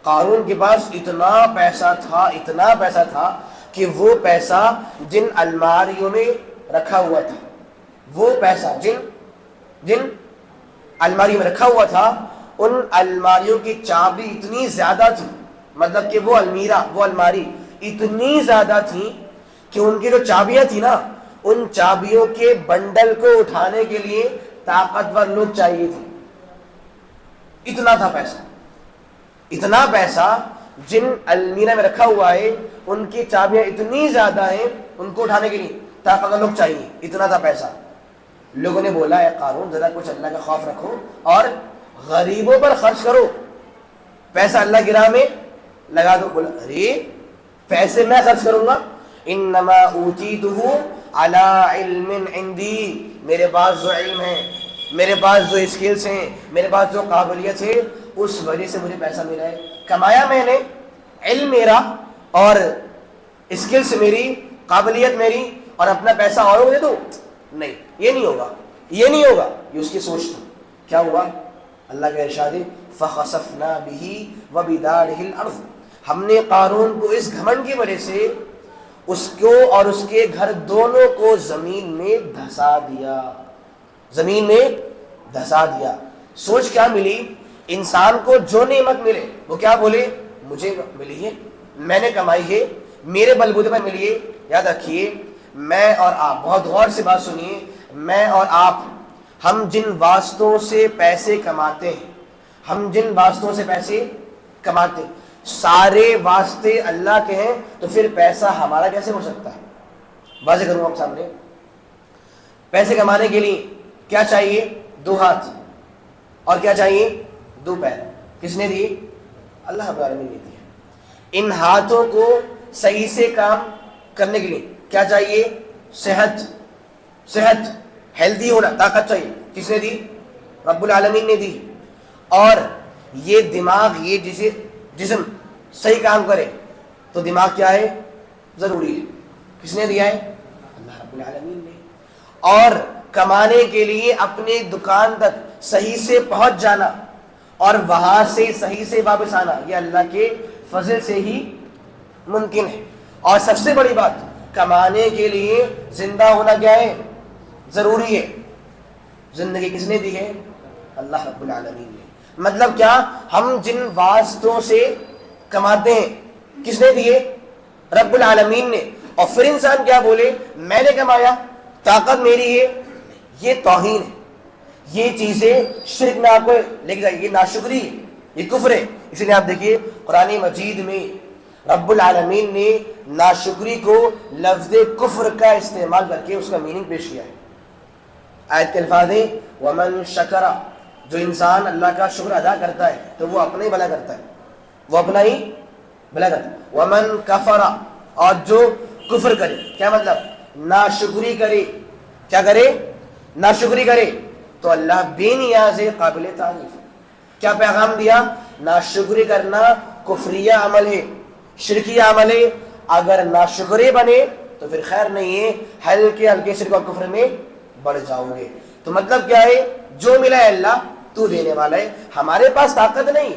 قارون کے پاس اتنا پیسہ تھا, اتنا پیسہ تھا کہ وہ پیسہ جن الماریوں میں رکھا ہوا تھا, وہ پیسہ جن الماریوں میں رکھا ہوا تھا, ان الماریوں کی چابی اتنی زیادہ تھی, مطلب کہ وہ الماری اتنی زیادہ تھی کہ ان کی جو چابیاں تھی نا, ان چابیوں کے بنڈل کو اٹھانے کے لیے طاقتور لوگ چاہیے تھے. اتنا تھا پیسہ, اتنا پیسہ جن المیرہ میں رکھا ہوا ہے ان کی چابیاں اتنی زیادہ ہیں, ان کو اٹھانے کے لیے طاقتور لوگ چاہیے. اتنا تھا پیسہ. لوگوں نے بولا اے قارون ذرا کچھ اللہ کا خوف رکھو اور غریبوں پر خرچ کرو, پیسہ اللہ کی راہ میں لگا دو. بولا ارے پیسے میں خرچ کروں گا, انما اوتیتہ علی علم عندی، میرے پاس جو علم ہے، میرے پاس جو اسکلس ہیں، میرے پاس جو قابلیت ہے، اس وجہ سے مجھے پیسہ ملا ہے. کمایا میں نے، علم میرا اور اسکلس میری، قابلیت میری، اور اپنا پیسہ اوروں کو دے دوں؟ نہیں، یہ نہیں ہوگا، یہ نہیں ہوگا. یہ اس کی سوچ تھی. کیا ہوا؟ اللہ کا ارشاد ہے فَخَسَفْنَا بِهِ وَبِدَارِهِ الْأَرْضِ، ہم نے قارون کو اس گھمنڈ کی وجہ سے اس کو اور اس کے گھر دونوں کو زمین میں دھسا دیا، زمین میں دھسا دیا. سوچ کیا ملی؟ انسان کو جو نعمت ملے وہ کیا بولے؟ مجھے ملی ہے، میں نے کمائی ہے، میرے بلبوتے پر ملی ہے. یاد رکھیے، میں اور آپ، بہت غور سے بات سنیے، میں اور آپ، ہم جن واسطوں سے پیسے کماتے ہیں، ہم جن واسطوں سے پیسے کماتے ہیں، سارے واسطے اللہ کے ہیں، تو پھر پیسہ ہمارا کیسے ہو سکتا ہے؟ واضح کروں آپ سامنے. پیسے کمانے کے لیے کیا چاہیے؟ 2 ہاتھ. اور کیا چاہیے؟ 2 پیر. کس نے دیے؟ اللہ رب العالمین نے دیے. ان ہاتھوں کو صحیح سے کام کرنے کے لیے کیا چاہیے؟ صحت. صحت، ہیلدی ہونا، طاقت چاہیے. کس نے دی؟ رب العالمین نے دی. اور یہ دماغ، یہ جسم صحیح کام کرے تو دماغ کیا ہے؟ ضروری ہے. کس نے دیا ہے؟ اللہ رب العالمین نے. اور کمانے کے لیے اپنے دکان تک صحیح سے پہنچ جانا اور وہاں سے صحیح سے واپس آنا، یہ اللہ کے فضل سے ہی ممکن ہے. اور سب سے بڑی بات، کمانے کے لیے زندہ ہونا کیا ہے؟ ضروری ہے. زندگی کس نے دی ہے؟ اللہ رب العالمین نے. مطلب کیا؟ ہم جن واسطوں سے کماتے ہیں، کس نے دیے؟ رب العالمین نے. اور پھر انسان کیا بولے؟ میں نے کمایا، طاقت میری ہے. یہ توہین ہے. یہ چیزیں شرک میں آپ کو لے کے جائے، یہ ناشکری ہے، یہ کفر ہے. اسی لیے آپ دیکھیے قرآن مجید میں رب العالمین نے ناشکری کو لفظ کفر کا استعمال کر کے اس کا میننگ پیش کیا ہے. آیت کے الفاظ ہیں وَمَن شَكَرَ، جو انسان اللہ کا شکر ادا کرتا ہے تو وہ اپنا ہی بھلا کرتا ہے، وہ اپنا ہی بھلا کرتا ہے. وَمَن كَفَرَ، اور جو کفر کرے، کیا مطلب؟ ناشکری کرے. کیا کرے؟ ناشکری کرے. تو اللہ بے نیاز قابل تعریف. کیا پیغام دیا؟ ناشکری کرنا کفریہ عمل ہے، شرکیہ عمل ہے. اگر ناشکری بنے تو پھر خیر نہیں ہے، ہلکے ہلکے شرک اور کفر میں بڑھ جاؤ گے. تو مطلب کیا ہے؟ جو ملا ہے اللہ تو دینے والا ہے. ہمارے پاس طاقت نہیں،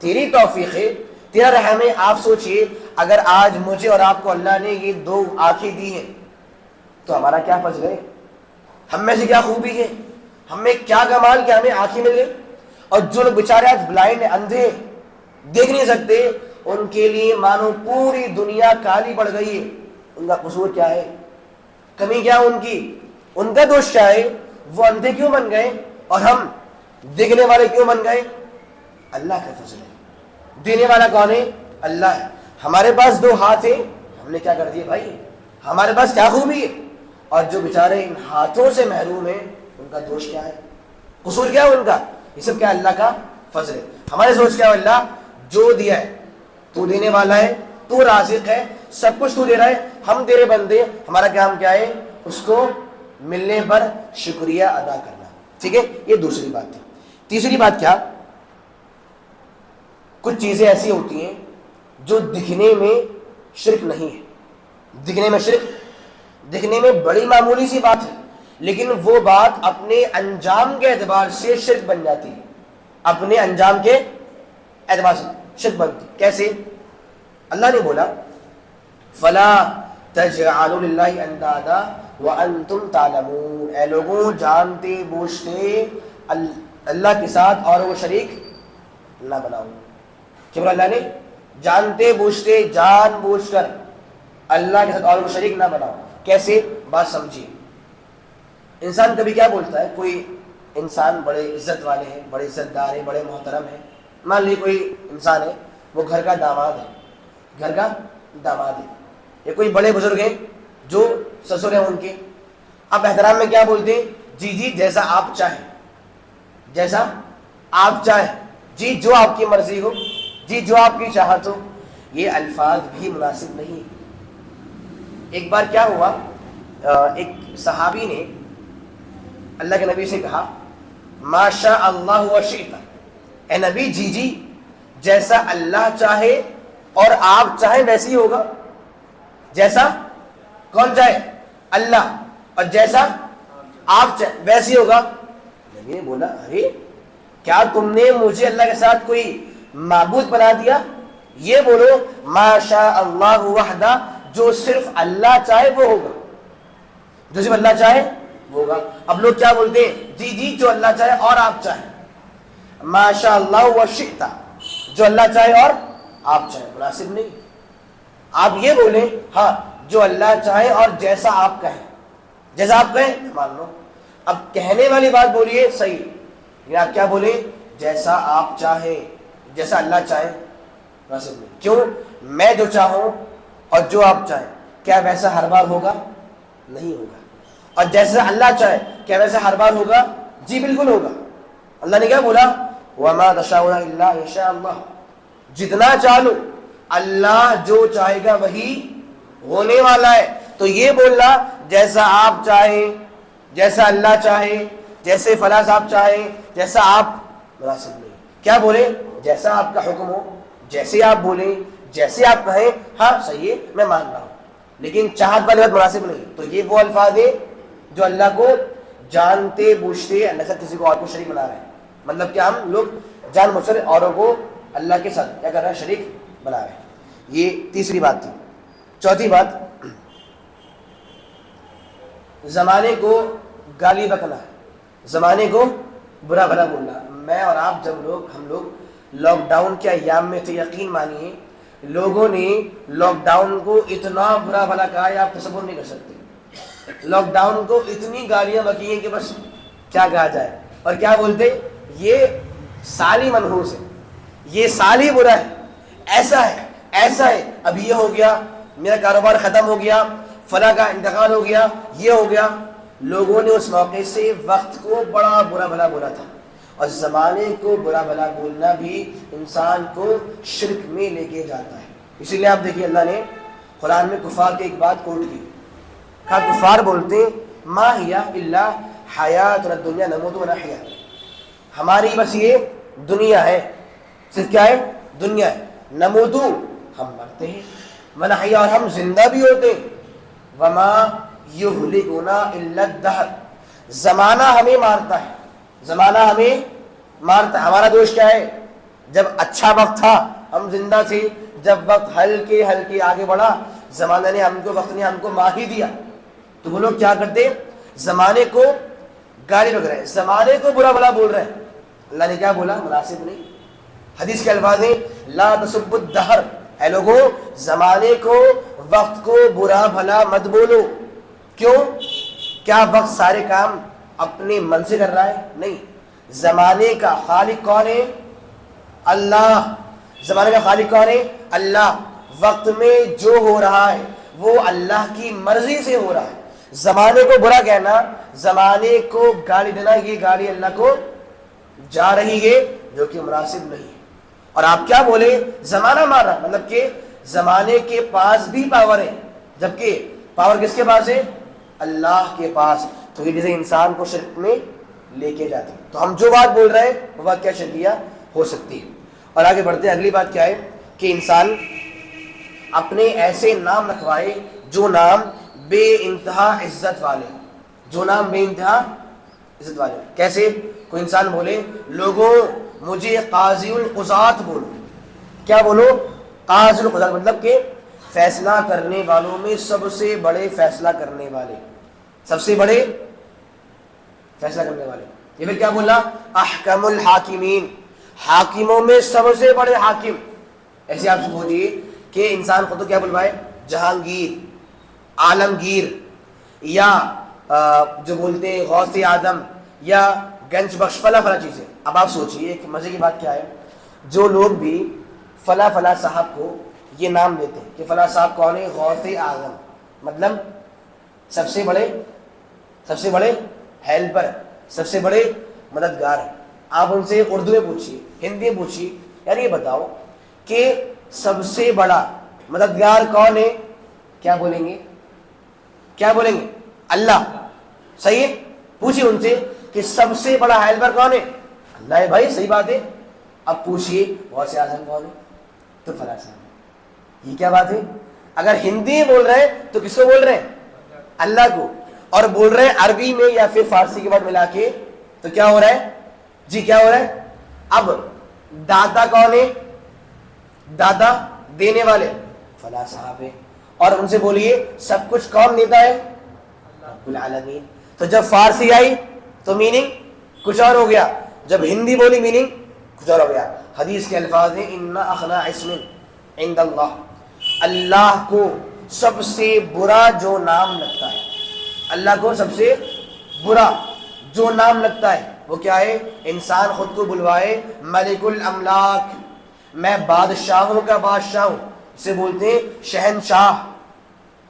تیری توفیق ہے، تیرا رحم ہے. آپ سوچئے اگر آج مجھے اور آپ کو اللہ نے یہ 2 آنکھیں دی ہیں تو ہمارا کیا فضل ہے؟ ہم میں سے کیا خوبی ہے؟ ہم میں کیا کمال کہ ہمیں آنکھیں مل گئی. اور جو لوگ بیچارے آج بلائنڈ ہیں، اندھے، دیکھ نہیں سکتے، ان کے لیے مانو پوری دنیا کالی پڑ گئی ہے. ان کا قصور کیا ہے؟ کمی کیا ان کی؟ ان کا دوش کیا ہے؟ وہ اندھے کیوں بن گئے اور ہم دیکھنے والے کیوں بن گئے؟ اللہ کا فضل ہے. دینے والا کون ہے؟ اللہ ہے. ہمارے پاس 2 ہاتھ ہیں، ہم نے کیا کر دیا بھائی؟ ہمارے پاس کیا خوبی ہے؟ اور جو بیچارے ان ہاتھوں سے محروم ہیں، ان کا دوش کیا ہے؟ قصور کیا ہے ان کا؟ یہ سب کیا اللہ کا فضل ہے. ہمارے سوچ کیا ہے؟ اللہ جو دیا ہے تو دینے والا ہے، تو رازق ہے، سب کچھ تو دے رہا ہے، ہم تیرے بندے، ہمارا کام کیا ہے؟ اس کو ملنے پر شکریہ ادا کرنا. ٹھیک ہے، یہ دوسری بات تھی. تیسری بات کیا؟ کچھ چیزیں ایسی ہوتی ہیں جو دکھنے میں شرک نہیں ہے. دکھنے میں شرک، دکھنے میں بڑی معمولی سی بات ہے، لیکن وہ بات اپنے انجام کے اعتبار سے شرک بن جاتی ہے. اپنے انجام کے اعتبار سے شرک بنتی. کیسے؟ اللہ نے بولا فلا تجعلوا للہ اندادا وانتم تعلمون، اے لوگوں جانتے بوجھتے اللہ کے ساتھ اور وہ شریک نہ بناؤ. کہ اللہ نے جانتے بوجھتے، جان بوجھ کر اللہ کے ساتھ اور وہ شریک نہ بناؤ. کیسے؟ بات سمجھیے. انسان کبھی کیا بولتا ہے؟ کوئی انسان بڑے عزت والے ہیں، بڑے عزت دار ہیں، بڑے محترم ہیں. مان لیجیے کوئی انسان ہے، وہ گھر کا داماد ہے، گھر کا داماد ہے، یا کوئی بڑے بزرگ ہیں جو سسر ہیں ان کے. اب احترام میں کیا بولتے ہیں؟ جی جی جیسا آپ چاہیں، جیسا آپ چاہیں، جی جو آپ کی مرضی ہو، جی جو آپ کی چاہت ہو. یہ الفاظ بھی مناسب نہیں. ایک بار کیا ہوا، ایک صحابی نے اللہ کے نبی سے کہا ما شاء اللہ و شئت، اے نبی جی جی جیسا اللہ چاہے اور آپ چاہیں ویسے ہی ہوگا. جیسا کون چاہے؟ اللہ. اور جیسا آپ چاہیں ویسے ہی ہوگا. نبی نے بولا ارے کیا تم نے مجھے اللہ کے ساتھ کوئی معبود بنا دیا؟ یہ بولو ما شاء اللہ وحدہ، جو صرف اللہ چاہے وہ ہوگا، جو صرف اللہ چاہے وہ ہوگا. اب لوگ کیا بولتے ہیں؟ جی جی جو اللہ چاہے اور آپ چاہیں. ما شاء اللہ و شئت، جو اللہ چاہے اور آپ چاہیں. مناسب نہیں. آپ یہ بولیں ہاں جو اللہ چاہے اور جیسا آپ کہیں. جیسا آپ کہیں مان لو. اب کہنے والی بات بولیے صحیح، لیکن آپ کیا بولیں؟ جیسا آپ چاہیں، جیسا اللہ چاہے. مناسب نہیں. کیوں؟ میں جو چاہوں اور جو آپ چاہیں کیا ویسا ہر بار ہوگا؟ نہیں ہوگا. اور جیسا اللہ چاہے کیا ویسا ہر بار ہوگا؟ جی بالکل ہوگا. اللہ نے کیا بولا؟ وَمَا تَشَاءُونَ إِلَّا أَن يَشَاءَ اللَّهُ، جتنا چاہو اللہ جو چاہے گا وہی ہونے والا ہے. تو یہ بولنا جیسا آپ چاہیں، جیسا اللہ چاہے، جیسے فلاں صاحب چاہیں، جیسا آپ، مناسب نہیں. کیا بولے؟ جیسا آپ کا حکم ہو، جیسے آپ بولیں، جیسے آپ کہیں ہاں صحیح ہے میں مان رہا ہوں، لیکن چاہت والی بات مناسب نہیں. تو یہ وہ الفاظ ہیں جو اللہ کو جانتے بوجھتے اللہ سے کسی کو اور کو شریک بنا رہے ہیں. مطلب کہ ہم لوگ جان بوجھ کر اوروں کو اللہ کے ساتھ کیا کر رہے ہیں؟ شریک بنا رہے ہیں. یہ تیسری بات تھی. چوتھی بات، زمانے کو گالی بکنا، زمانے کو برا بھلا بولنا. میں اور آپ جب ہم لوگ لاک ڈاؤن کے ایام میں تھے، یقین مانیے لوگوں نے لاک ڈاؤن کو اتنا برا بھلا کہا ہے آپ تصور نہیں کر سکتے. لاک ڈاؤن کو اتنی گالیاں بکی ہیں کہ بس کیا کہا جائے. اور کیا بولتے؟ یہ سال ہی منحوس ہے، یہ سال ہی برا ہے، ایسا ہے ایسا ہے، اب یہ ہو گیا، میرا کاروبار ختم ہو گیا، فلاں کا انتقال ہو گیا، یہ ہو گیا. لوگوں نے اس موقع سے وقت کو بڑا برا بھلا بولا تھا. اور زمانے کو برا بھلا بولنا بھی انسان کو شرک میں لے کے جاتا ہے. اسی لیے آپ دیکھیے اللہ نے قرآن میں کفار کی ایک بات کوٹ کی. کہا کفار بولتے ما ہی الا حیاتنا الدنیا نموت و نحیا، ہماری بس یہ دنیا ہے، صرف کیا ہے؟ دنیا ہے. نموت ہم مرتے ہیں، ونحیا اور ہم زندہ بھی ہوتے ہیں. وما یہلکنا الا الدہر، زمانہ ہمیں مارتا ہے، زمانہ ہمیں مارتا ہے. ہمارا دوش کیا ہے؟ جب اچھا وقت تھا ہم زندہ تھے، جب وقت ہلکے ہلکے آگے بڑھا زمانہ نے ہم کو، وقت نے ہم کو مار ہی دیا. تو وہ لوگ کیا کرتے؟ زمانے کو گالی بک رہے ہیں، زمانے کو برا بھلا بول رہے ہیں. اللہ نے کیا بولا؟ مناسب نہیں. حدیث کے الفاظ ہیں لا تسبوا الدہر، اے لوگوں زمانے کو، وقت کو برا بھلا مت بولو. کیوں؟ کیا وقت سارے کام اپنے من سے کر رہا ہے؟ نہیں. زمانے کا خالق کون ہے؟ اللہ. زمانے کا خالق کون ہے؟ اللہ. وقت میں جو ہو رہا ہے وہ اللہ کی مرضی سے ہو رہا ہے. زمانے کو برا کہنا، زمانے کو گالی دینا، یہ گالی اللہ کو جا رہی ہے جو کہ مناسب نہیں ہے. اور آپ کیا بولے؟ زمانہ مار رہا، مطلب کہ زمانے کے پاس بھی پاور ہے، جبکہ پاور کس کے پاس ہے؟ اللہ کے پاس. تو یہ جیسے انسان کو شرک میں لے کے جاتے ہیں. تو ہم جو بات بول رہے ہیں وہ بات کیا شرکیہ ہو سکتی ہے. اور آگے بڑھتے ہیں. اگلی بات کیا ہے کہ انسان اپنے ایسے نام رکھوائے جو نام بے انتہا عزت والے، جو نام بے انتہا عزت والے. کیسے؟ کوئی انسان بولے لوگوں مجھے قاضی القضات بولو. کیا بولو؟ قاضی القضات، مطلب کہ فیصلہ کرنے والوں میں سب سے بڑے فیصلہ کرنے والے، سب سے بڑے فیصلہ کرنے والے. یہ پھر کیا بولا؟ احکم الحاکمین، حاکموں میں سب سے بڑے حاکم. ایسے آپ سے بولیے کہ انسان خود تو کیا بلوائے؟ جہانگیر، عالمگیر، یا جو بولتے ہیں غوث اعظم یا گنج بخش، فلاں فلاں چیزیں. اب آپ سوچئے ایک مزے کی بات کیا ہے، جو لوگ بھی فلاں فلاں صاحب کو یہ نام دیتے ہیں کہ فلاں صاحب کون ہے؟ غوث اعظم، مطلب سب سے بڑے ہیلپر، سب سے بڑے مددگار ہیں. آپ ان سے اردو میں پوچھیے، ہندی میں پوچھیے، یار یہ بتاؤ کہ سب سے بڑا مددگار کون ہے؟ کیا بولیں گے؟ کیا بولیں گے؟ اللہ. صحیح ہے. پوچھیے ان سے کہ سب سے بڑا ہیلپر کون ہے؟ اللہ ہے بھائی. صحیح بات ہے. اب پوچھیے غوث اعظم کون ہے؟ تو فلاں صاحب. یہ کیا بات ہے؟ اگر ہندی میں بول رہے ہیں تو کس کو بول رہے ہیں؟ اللہ کو. اور بول رہے ہیں عربی میں یا پھر فارسی کے بعد ملا کے تو کیا ہو رہا ہے؟ جی کیا ہو رہا ہے؟ اب داتا کون ہے؟ داتا دینے والے فلاں صاحب ہے. اور ان سے بولیے سب کچھ کون دیتا ہے؟ رب العالمین. تو جب فارسی آئی تو میننگ کچھ اور ہو گیا, جب ہندی بولی میننگ کچھ اور ہو گیا. حدیث کے الفاظ ہیں ان اخنا اسم عند اللہ, اللہ کو سب سے برا جو نام لگتا ہے, اللہ کو سب سے برا جو نام لگتا ہے وہ کیا ہے؟ انسان خود کو بلوائے ملک الاملاک, میں بادشاہوں کا بادشاہ ہوں. اسے بولتے ہیں شہنشاہ.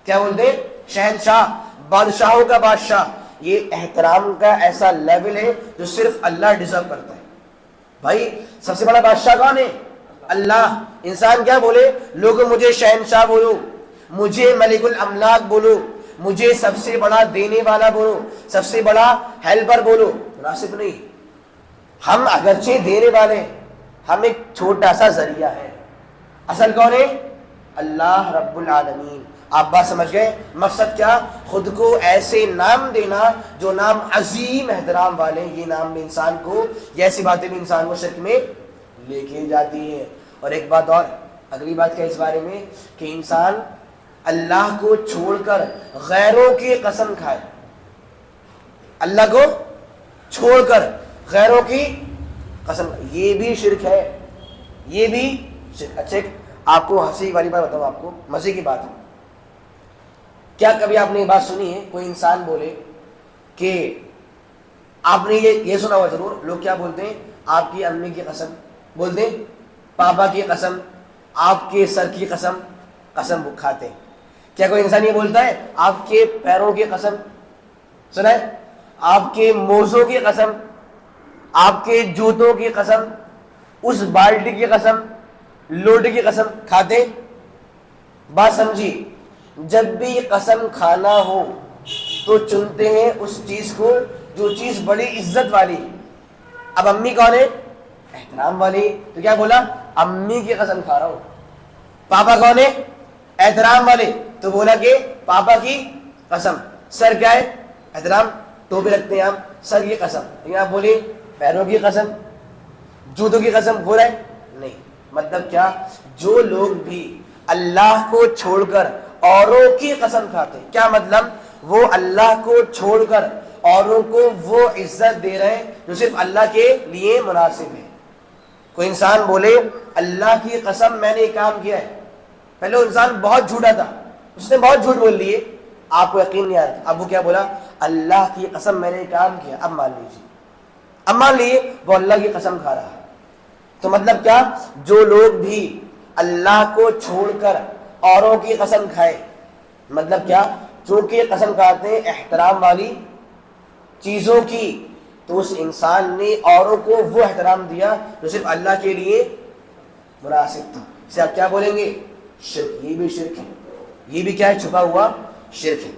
کیا بولتے ہیں؟ شہنشاہ, بادشاہوں کا بادشاہ. یہ احترام کا ایسا لیول ہے جو صرف اللہ ڈیزرو کرتا ہے. بھائی سب سے بڑا بادشاہ کون ہے؟ اللہ. انسان کیا بولے؟ لوگ مجھے شہنشاہ بولو, مجھے ملک الاملاک بولو, مجھے سب سے بڑا دینے والا بولو, سب سے بڑا ہیلپر بولو. مناسب نہیں. ہم اگرچہ دینے والے, ہم ایک چھوٹا سا ذریعہ ہے. اصل کون ہے؟ اللہ رب العالمین. آپ بات سمجھ گئے؟ مقصد کیا؟ خود کو ایسے نام دینا جو نام عظیم احترام والے. یہ نام بھی انسان کو, یہ ایسی باتیں بھی انسان کو شرک میں لے کے جاتی ہیں. اور ایک بات اور, اگلی بات کیا اس بارے میں کہ انسان اللہ کو چھوڑ کر غیروں کی قسم کھائے. اللہ کو چھوڑ کر غیروں کی قسم, یہ بھی شرک ہے. یہ بھی شرک. اچھا آپ کو ہنسی والی بات بتاؤں, آپ کو مزے کی بات ہے. کیا کبھی آپ نے یہ بات سنی ہے کوئی انسان بولے کہ آپ نے یہ سنا ہوا ضرور, لوگ کیا بولتے ہیں؟ آپ کی امی کی قسم بولتے ہیں, پاپا کی قسم, آپ کے سر کی قسم, قسم کھاتے ہیں. کیا کوئی انسان یہ بولتا ہے آپ کے پیروں کی قسم؟ سنا ہے؟ آپ کے موزوں کی قسم, آپ کے جوتوں کی قسم, اس بالٹی کی قسم, لوٹے کی قسم کھاتے؟ بات سمجھی. جب بھی قسم کھانا ہو تو چنتے ہیں اس چیز کو جو چیز بڑی عزت والی. اب امی کون ہے؟ احترام والی. تو کیا بولا؟ امی کی قسم کھا رہا ہوں. پاپا کون ہے؟ احترام والے. تو بولا کہ پاپا کی قسم. سر کیا ہے؟ احترام, ٹوپی رکھتے ہیں ہم, سر کی قسم. لیکن آپ بولے پیروں کی قسم, جوتوں کی قسم, ہو رہا ہے نہیں. مطلب کیا؟ جو لوگ بھی اللہ کو چھوڑ کر اوروں کی قسم کھاتے ہیں, کیا مطلب؟ وہ اللہ کو چھوڑ کر اوروں کو وہ عزت دے رہے ہیں جو صرف اللہ کے لیے مناسب ہے. کوئی انسان بولے اللہ کی قسم میں نے یہ کام کیا ہے, پہلے وہ انسان بہت جھوٹا تھا, اس نے بہت جھوٹ بول لیے, آپ کو یقین نہیں آ رہا. اب وہ کیا بولا؟ اللہ کی قسم میں نے یہ کام کیا. اب مان لیجیے, اب مان لیے وہ اللہ کی قسم کھا رہا ہے. تو مطلب کیا؟ جو لوگ بھی اللہ کو چھوڑ کر اوروں کی قسم کھائے, مطلب کیا؟ چونکہ قسم کھاتے ہیں احترام والی چیزوں کی, تو اس انسان نے اوروں کو وہ احترام دیا جو صرف اللہ کے لیے مناسب تھا. اسے آپ کیا بولیں گے؟ شرک. یہ بھی شرک ہے. یہ بھی کیا ہے؟ چھپا ہوا شرک ہے.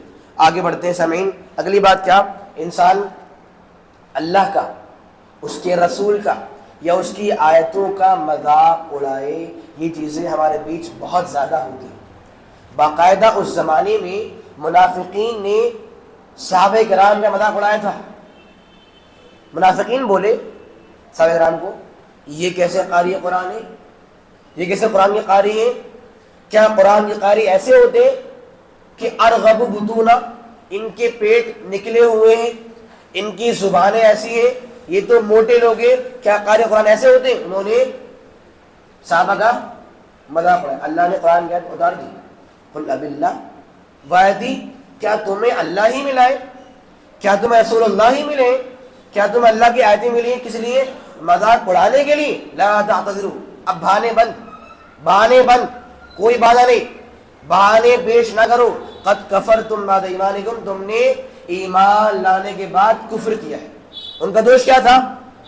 آگے بڑھتے ہیں سامعین. اگلی بات کیا؟ انسان اللہ کا, اس کے رسول کا یا اس کی آیتوں کا مذاق اڑائے. یہ چیزیں ہمارے بیچ بہت زیادہ ہوتی ہیں. باقاعدہ اس زمانے میں منافقین نے صحابہ کرام کا مذاق اڑایا تھا. منافقین بولے صحابہ کرام کو, یہ کیسے قاری قرآن ہے, یہ کیسے قرآن کے قاری ہیں؟ کیا قرآن کے قاری ایسے ہوتے ہیں کہ ارغب بطونا, ان کے پیٹ نکلے ہوئے ہیں, ان کی زبانیں ایسی ہیں, یہ تو موٹے لوگ ہیں, کیا قاری قرآن ایسے ہوتے ہیں؟ انہوں نے صحابہ کا مذاق اڑایا. اللہ نے قرآن کی آیت اتار دی, قل اب اللہ وآیاتہ, کیا تمہیں اللہ ہی ملا ہے؟ کیا تمہیں رسول اللہ ہی ملے ہیں؟ کیا تمہیں اللہ کی آیتیں ملی ہیں کس لیے؟ مذاق اڑانے کے لیے. لا تعتذروا, اب بہانے بند, بہانے بند, کوئی بہانہ نہیں, بہانے پیش نہ کرو. قد کفرتم بعد ایمانکم, تم نے ایمان لانے کے بعد کفر کیا ہے. ان کا دوش کیا تھا؟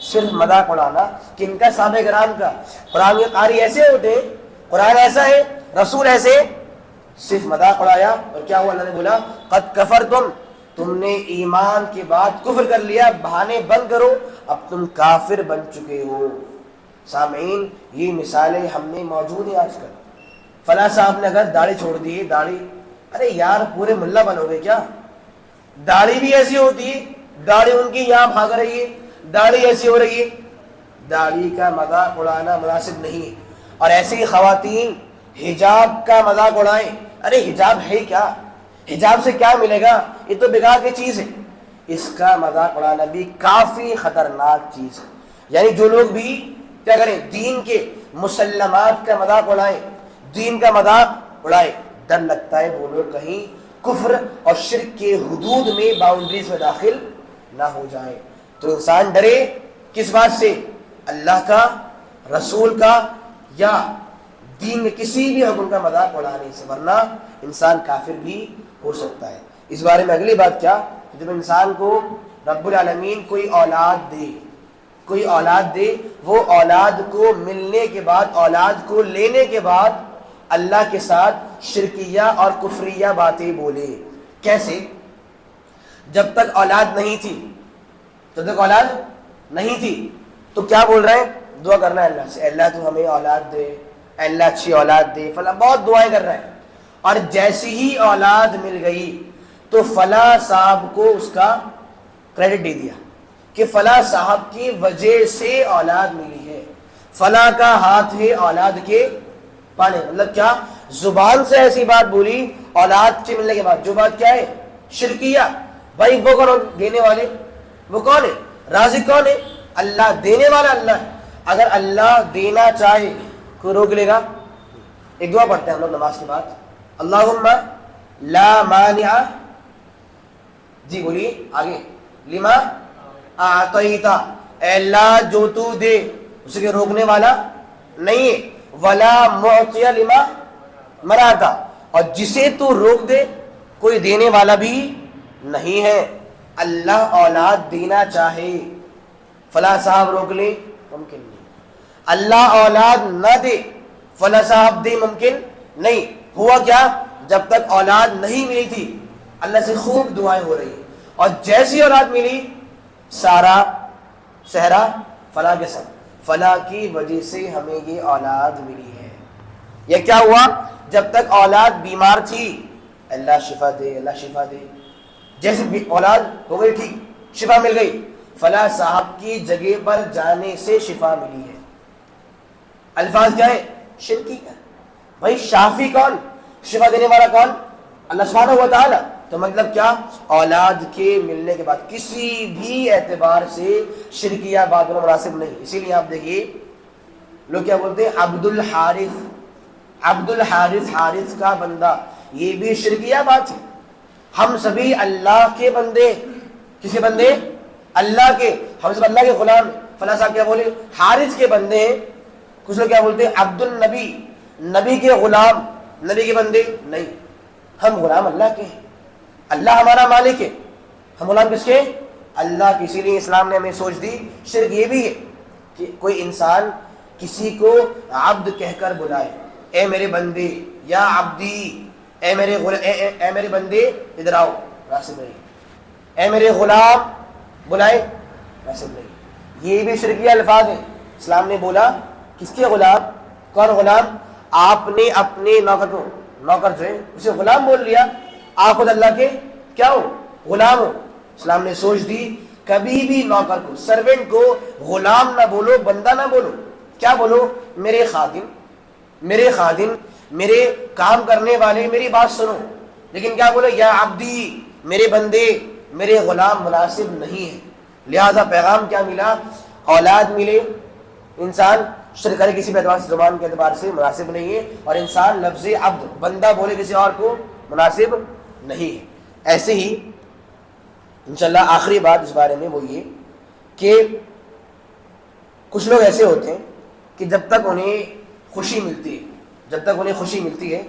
صرف مذاق اڑانا. کن کا؟ صحابہ کرام کا. قرآن کے قاری ایسے ہوتے ہیں, قرآن ایسا ہے, رسول ایسے, صرف مذاق اڑایا. اور کیا ہوا؟ اللہ نے بولا قد کفرتم, تم نے ایمان کے بعد کفر کر لیا، بہانے بند کرو، اب تم کافر بن چکے ہو۔ سامعین یہ مثالیں ہم نے موجود ہیں آج کل۔ فلاں صاحب نے اگر داڑھی چھوڑ دی، داڑھی، ارے یار پورے ملا بنو گے کیا؟ داڑھی بھی ایسی ہوتی ہے، داڑھی ان کی یہاں بھاگ رہی ہے، داڑھی ایسی ہو رہی ہے، داڑھی کا مذاق اڑانا مناسب نہیں ہے۔ اور ایسی ہی خواتین حجاب کا مذاق اڑائیں، ارے حجاب ہے کیا؟ حجاب سے کیا ملے گا؟ یہ تو بگاڑ کی چیز ہے۔ اس کا مذاق اڑانا بھی کافی خطرناک چیز ہے۔ یعنی جو لوگ بھی کیا کریں، دین کے مسلمات کا مذاق اڑائیں، دین کا مذاق اڑائیں، ڈر لگتا ہے وہ لوگ کہیں کفر اور شرک کے حدود میں، باؤنڈریز میں داخل نہ ہو جائیں۔ تو انسان ڈرے کس بات سے؟ اللہ کا، رسول کا، یا دین کے کسی بھی حکم کا مذاق اڑانے سے، ورنہ انسان کافر بھی ہو سکتا ہے۔ اس بارے میں اگلی بات کیا، جب انسان کو رب العالمین کوئی اولاد دے، کوئی اولاد دے، وہ اولاد کو ملنے کے بعد، اولاد کو لینے کے بعد اللہ کے ساتھ شرکیہ اور کفریہ باتیں بولے۔ کیسے؟ جب تک اولاد نہیں تھی، جب تک اولاد نہیں تھی تو کیا بول رہے ہیں؟ دعا کرنا ہے اللہ سے، اللہ تو ہمیں اولاد دے، اللہ اچھی اولاد دے، فلاں بہت دعائیں کر رہے ہیں۔ اور جیسی ہی اولاد مل گئی تو فلاں صاحب کو اس کا کریڈٹ دے دیا کہ فلاں صاحب کی وجہ سے اولاد ملی ہے، فلاں کا ہاتھ ہے اولاد کے پانے۔ مطلب کیا؟ زبان سے ایسی بات بولی اولاد کے ملنے کے بعد، جو بات کیا ہے؟ شرکیہ۔ بھائی وہ کون دینے والے؟ وہ کون ہے؟ رازق کون ہے؟ اللہ۔ دینے والا اللہ ہے۔ اگر اللہ دینا چاہے کوئی روک لے گا؟ ایک دعا پڑھتے ہیں ہم لوگ نماز کے بعد، اللہم لا مانع، جی بولیے آگے، لما اعطیتا، اے اللہ جو تو دے اسے کے روکنے والا نہیں ہے، ولا معطی لما منعتا، اور جسے تو روک دے کوئی دینے والا بھی نہیں ہے۔ اللہ اولاد دینا چاہے، فلاں صاحب روک لے، ممکن نہیں۔ اللہ اولاد نہ دے، فلاں صاحب دے، ممکن نہیں۔ ہوا کیا؟ جب تک اولاد نہیں ملی تھی اللہ سے خوب دعائیں ہو رہی، اور جیسی اولاد ملی سارا صحرا فلاں کے ساتھ، فلاں کی وجہ سے ہمیں یہ اولاد ملی ہے۔ یہ کیا ہوا؟ جب تک اولاد بیمار تھی اللہ شفا دے، اللہ شفا دے، جیسے اولاد ہو گئی ٹھیک، شفا مل گئی، فلاں صاحب کی جگہ پر جانے سے شفا ملی ہے۔ الفاظ کیا ہے؟ شرکی کا۔ بھائی شافی کون؟ شفا دینے والا کون؟ اللہ سبحانہ و تعالی۔ تو مطلب کیا؟ اولاد کے ملنے کے بعد کسی بھی اعتبار سے شرکیہ بات مناسب نہیں۔ اسی لیے آپ دیکھیے لوگ کیا بولتے ہیں؟ عبد الحارث، عبد الحارث، حارث کا بندہ، یہ بھی شرکیہ بات ہے۔ ہم سبھی اللہ کے بندے، کس کے بندے؟ اللہ کے، ہم سب اللہ کے غلام۔ فلاں صاحب کیا بولے؟ حارث کے بندے ہیں۔ کچھ لوگ کیا بولتے ہیں؟ عبد النبی، نبی کے غلام، نبی کے بندے نہیں، ہم غلام اللہ کے ہیں، اللہ ہمارا مالک ہے، ہم غلام کس کے؟ اللہ کے۔ اسی لیے اسلام نے ہمیں سوچ دی شرک یہ بھی ہے کہ کوئی انسان کسی کو عبد کہہ کر بلائے، اے میرے بندے، یا عبدی، اے میرے بندے ادھر آؤ، مناسب نہیں۔ اے میرے غلام بلائے، مناسب نہیں۔ یہ بھی شرکیہ الفاظ ہیں۔ اسلام نے بولا کس کے غلام؟ کون غلام؟ آپ نے اپنے نوکر کو، نوکر جو ہے اسے غلام بول لیا، آپ خود اللہ کے کیا ہو؟ غلام ہو۔ اسلام نے سوچ دی کبھی بھی نوکر کو، سرونٹ کو غلام نہ بولو، بندہ نہ بولو، کیا بولو؟ میرے خادم، میرے خادم، میرے کام کرنے والے، میری بات سنو۔ لیکن کیا بولو؟ یا عبدی، میرے بندے، میرے غلام، مناسب نہیں ہے۔ لہذا پیغام کیا ملا؟ اولاد ملے، انسان شرک کرے کسی بھی اعتبار سے، زبان کے اعتبار سے مناسب نہیں ہے، اور انسان لفظ عبد، بندہ بولے کسی اور کو، مناسب نہیں ہے۔ ایسے ہی انشاءاللہ آخری بات اس بارے میں وہ یہ کہ کچھ لوگ ایسے ہوتے ہیں کہ جب تک انہیں خوشی ملتی ہے، جب تک انہیں خوشی ملتی ہے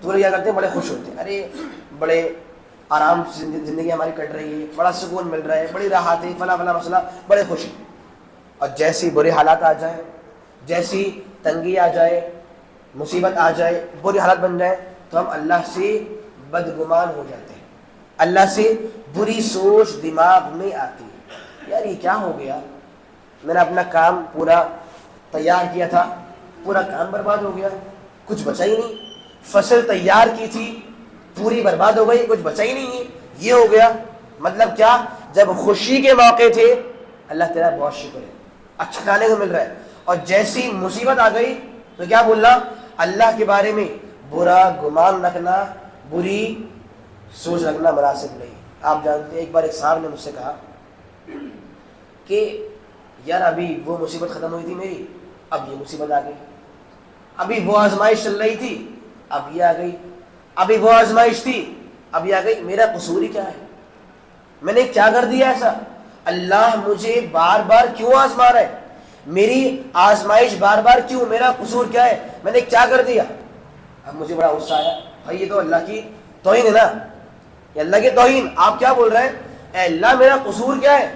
تو وہ کیا کرتے ہیں؟ بڑے خوش ہوتے ہیں، ارے بڑے آرام سے زندگی ہماری کٹ رہی ہے، بڑا سکون مل رہا ہے، بڑی راحت ہے، فلاں فلاں مسئلہ، بڑے خوش ہیں۔ اور جیسی برے حالات آ جائیں، جیسی تنگی آ جائے، مصیبت آ جائے، بری حالت بن جائے، تو ہم اللہ سے بدگمان ہو جاتے ہیں، اللہ سے بری سوچ دماغ میں آتی ہے، یار یہ کیا ہو گیا، میں نے اپنا کام پورا تیار کیا تھا، پورا کام برباد ہو گیا، کچھ بچا ہی نہیں، فصل تیار کی تھی پوری برباد ہو گئی، کچھ بچا ہی نہیں ہے، یہ ہو گیا۔ مطلب کیا، جب خوشی کے موقع تھے اللہ تیرا بہت شکر ہے، اچھا کھانے کو مل رہا ہے، اور جیسی مصیبت آ گئی تو کیا بولنا، اللہ کے بارے میں برا گمان رکھنا، بری سوچ رکھنا مناسب نہیں۔ آپ جانتے ہیں ایک بار ایک صاحب نے مجھ سے کہا کہ یار ابھی وہ مصیبت ختم ہوئی تھی میری، اب یہ مصیبت آ گئی، ابھی وہ آزمائش چل رہی تھی اب یہ آ گئی، ابھی وہ آزمائش تھی اب یہ آ گئی، میرا قصور ہی کیا ہے، میں نے کیا کر دیا ایسا، اللہ مجھے بار بار کیوں آزما رہا ہے، میری آزمائش بار بار کیوں، میرا قصور کیا ہے، میں نے کیا کر دیا۔ اب مجھے بڑا غصہ آیا، بھائی یہ تو اللہ کی توہین ہے نا، یہ اللہ کی توہین، آپ کیا بول رہے ہیں، اے اللہ میرا قصور کیا ہے،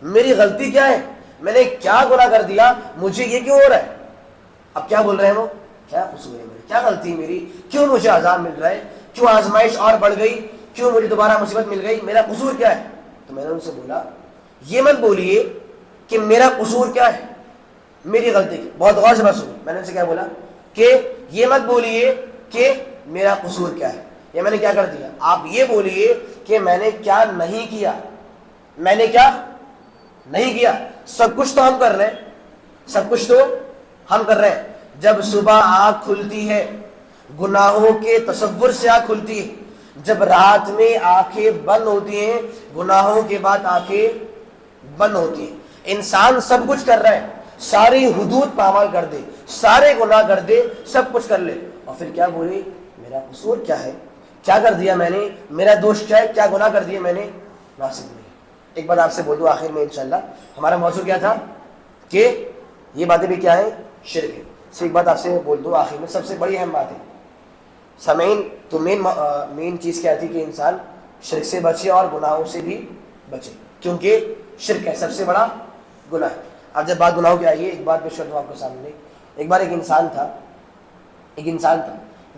میری غلطی کیا ہے، میں نے کیا گناہ کر دیا، مجھے یہ کیوں ہو رہا ہے۔ اب کیا بول رہے ہیں وہ، کیا قصور ہے میرا، کیا غلطی ہے میری، کیوں مجھے عذاب مل رہا ہے، کیوں آزمائش اور بڑھ گئی، کیوں مجھے دوبارہ مصیبت مل گئی، میرا قصور کیا ہے۔ تو میں نے ان سے بولا یہ مت بولیے کہ میرا قصور کیا ہے، میری غلطی کی، بہت غور سے بات سنو، میں نے ان سے کیا بولا کہ یہ مت بولیے کہ میرا قصور کیا ہے، یہ میں نے کیا کر دیا، آپ یہ بولیے کہ میں نے کیا نہیں کیا، میں نے کیا نہیں کیا۔ سب کچھ تو ہم کر رہے ہیں، سب کچھ تو ہم کر رہے ہیں، جب صبح آنکھ کھلتی ہے گناہوں کے تصور سے آنکھ کھلتی ہے، جب رات میں آنکھیں بند ہوتی ہیں گناہوں کے بعد آنکھیں بند ہوتی ہیں، انسان سب کچھ کر رہا ہے، ساری حدود پامال کر دے، سارے گناہ کر دے، سب کچھ کر لے، اور پھر کیا بولے میرا قصور کیا ہے، کیا کر دیا میں نے، میرا دوش کیا ہے، کیا گناہ کر دیا میں نے، ناصب نہیں۔ ایک بات آپ سے بول دوں آخر میں انشاءاللہ، ہمارا موضوع کیا تھا کہ یہ باتیں بھی کیا ہیں، شرک ہے۔ صرف ایک بات آپ سے بول دوں آخر میں، سب سے بڑی اہم بات ہے سامعین، تو مین چیز کیا تھی کہ انسان شرک سے بچے اور گناہوں سے بھی بچے، کیونکہ شرک ہے سب سے بڑا گناہ ہے۔ اب جب بات گناہوں کی آئی ہے، ایک بات پیش کرتا ہوں آپ کے سامنے۔ ایک بار ایک انسان تھا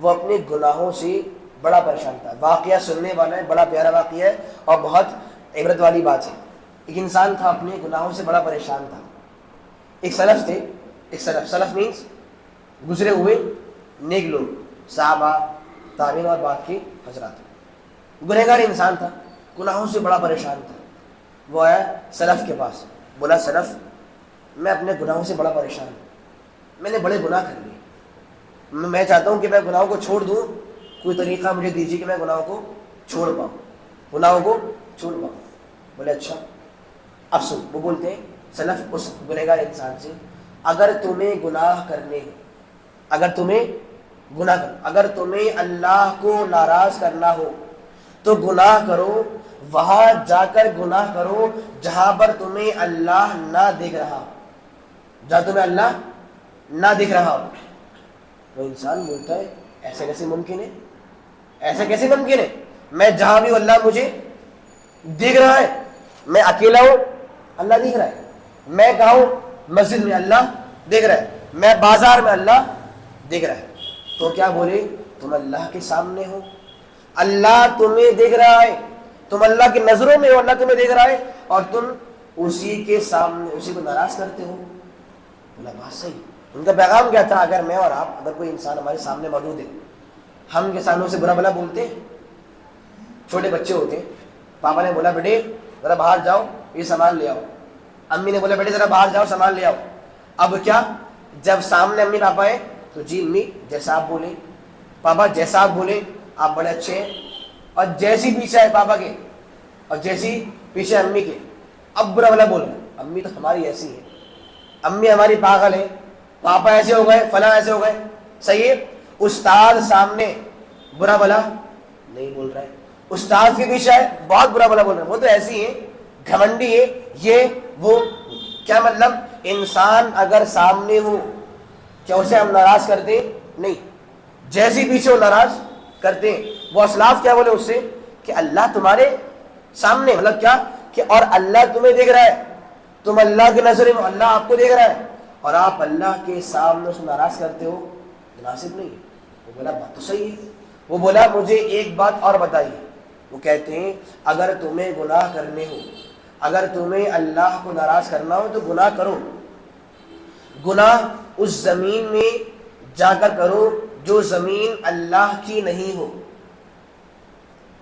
وہ اپنے گناہوں سے بڑا پریشان تھا، واقعہ سننے والا ہے، بڑا پیارا واقعہ ہے اور بہت عبرت والی بات ہے۔ ایک انسان تھا اپنے گناہوں سے بڑا پریشان تھا، ایک سلف تھے، سلف مینس گزرے ہوئے نیک لوگ، صحابہ، تابعین اور بعد کے حضرات۔ گنہگار انسان تھا، گناہوں سے بڑا پریشان تھا، وہ آیا سلف کے پاس، بولا سلف میں اپنے گناہوں سے بڑا پریشان ہوں، میں نے بڑے گناہ کر لیے، میں چاہتا ہوں کہ میں گناہوں کو چھوڑ دوں، کوئی طریقہ مجھے دیجیے کہ میں گناہوں کو چھوڑ پاؤں، گناہوں کو چھوڑ پاؤں۔ بولے اچھا اب سن، وہ بولتے ہیں سلف اس گنہگار انسان سے، اگر تمہیں گناہ کرنے ہیں، اگر تمہیں اللہ کو ناراض کرنا ہو تو گناہ کرو، وہاں جا کر گناہ کرو جہاں پر تمہیں اللہ نہ دیکھ رہا ہو، جہاں تمہیں اللہ نہ دیکھ رہا ہو۔ وہ انسان بولتا ہے ایسا کیسے ممکن ہے، ایسا کیسے ممکن ہے، میں جہاں بھی اللہ مجھے دیکھ رہا ہے، میں اکیلا ہوں اللہ دیکھ رہا ہے، میں کہاں ہوں مسجد میں اللہ دیکھ رہا ہے، میں بازار میں اللہ دیکھ رہا ہے۔ تو کیا بولے تم اللہ کے سامنے ہو، اللہ تمہیں دیکھ رہا ہے، تم اللہ کی نظروں میں ہو، اللہ تمہیں دیکھ رہا ہے اور تم اسی کے سامنے اسی کو ناراض کرتے ہو۔ بولا بات صحیح۔ ان کا پیغام کیا تھا، اگر میں اور آپ، اگر کوئی انسان ہمارے سامنے موجود ہے، ہم کے سامنے سے برا بھلا بولتے ہیں، چھوٹے بچے ہوتے ہیں، پاپا نے بولا بیٹے ذرا باہر جاؤ یہ سامان لے آؤ، امی نے بولا بیٹے ذرا باہر جاؤ سامان لے آؤ، اب کیا جب سامنے امی پاپا ہے تو جی امی جیسا آپ بولیں، پاپا جیسا آپ بولیں آپ بڑے اچھے ہیں، اور جیسی پیچھے ہے پاپا کے اور جیسی پیچھے امی کے اب برا بھلا بولو، امی تو ہماری ایسی ہے، امی ہماری پاگل ہے، پاپا ایسے ہو گئے، فلاں ایسے ہو گئے، صحیح ہے۔ استاد سامنے برا بھلا نہیں بول رہا ہے، استاد کے پیچھے ہے بہت برا بھلا بول رہا ہے، وہ تو ایسی ہے، گھمنڈی ہے، یہ وہ، کیا مطلب انسان اگر سامنے ہو کیا اسے ہم ناراض کرتے نہیں، جیسی پیچھے وہ ناراض کرتے ہیں۔ وہ اسلاف کیا بولے اس سے کہ اللہ تمہارے سامنے، مطلب کیا کہ اور اللہ تمہیں دیکھ رہا ہے، تم اللہ کی نظر میں، اللہ آپ کو دیکھ رہا ہے اور آپ اللہ کے سامنے اس کو ناراض کرتے ہو، مناسب نہیں ہے۔ وہ بولا بات تو صحیح ہے۔ وہ بولا مجھے ایک بات اور بتائیے، وہ کہتے ہیں اگر تمہیں گناہ کرنے ہو، اگر تمہیں اللہ کو ناراض کرنا ہو تو گناہ کرو، گناہ اس زمین میں جا کر کرو جو زمین اللہ کی نہیں ہو،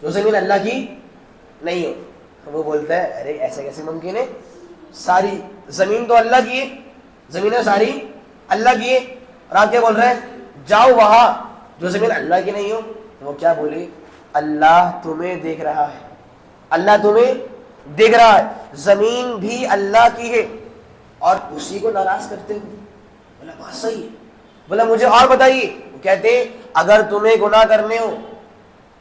جو زمین اللہ کی نہیں ہو۔ وہ بولتا ہے ارے ایسا کیسے ممکن ہے، ساری زمین تو اللہ کی ہے، زمینیں ساری اللہ کی ہے، اور آپ کیا بول رہے ہیں جاؤ وہاں جو زمین اللہ کی نہیں ہو۔ تو وہ کیا بولے اللہ تمہیں دیکھ رہا ہے، اللہ تمہیں دیکھ رہا ہے، زمین بھی اللہ کی ہے اور اسی کو ناراض کرتے ہو۔ بولا بات صحیح ہے، بولا مجھے اور بتائیے۔ وہ کہتے اگر تمہیں گناہ کرنے ہو،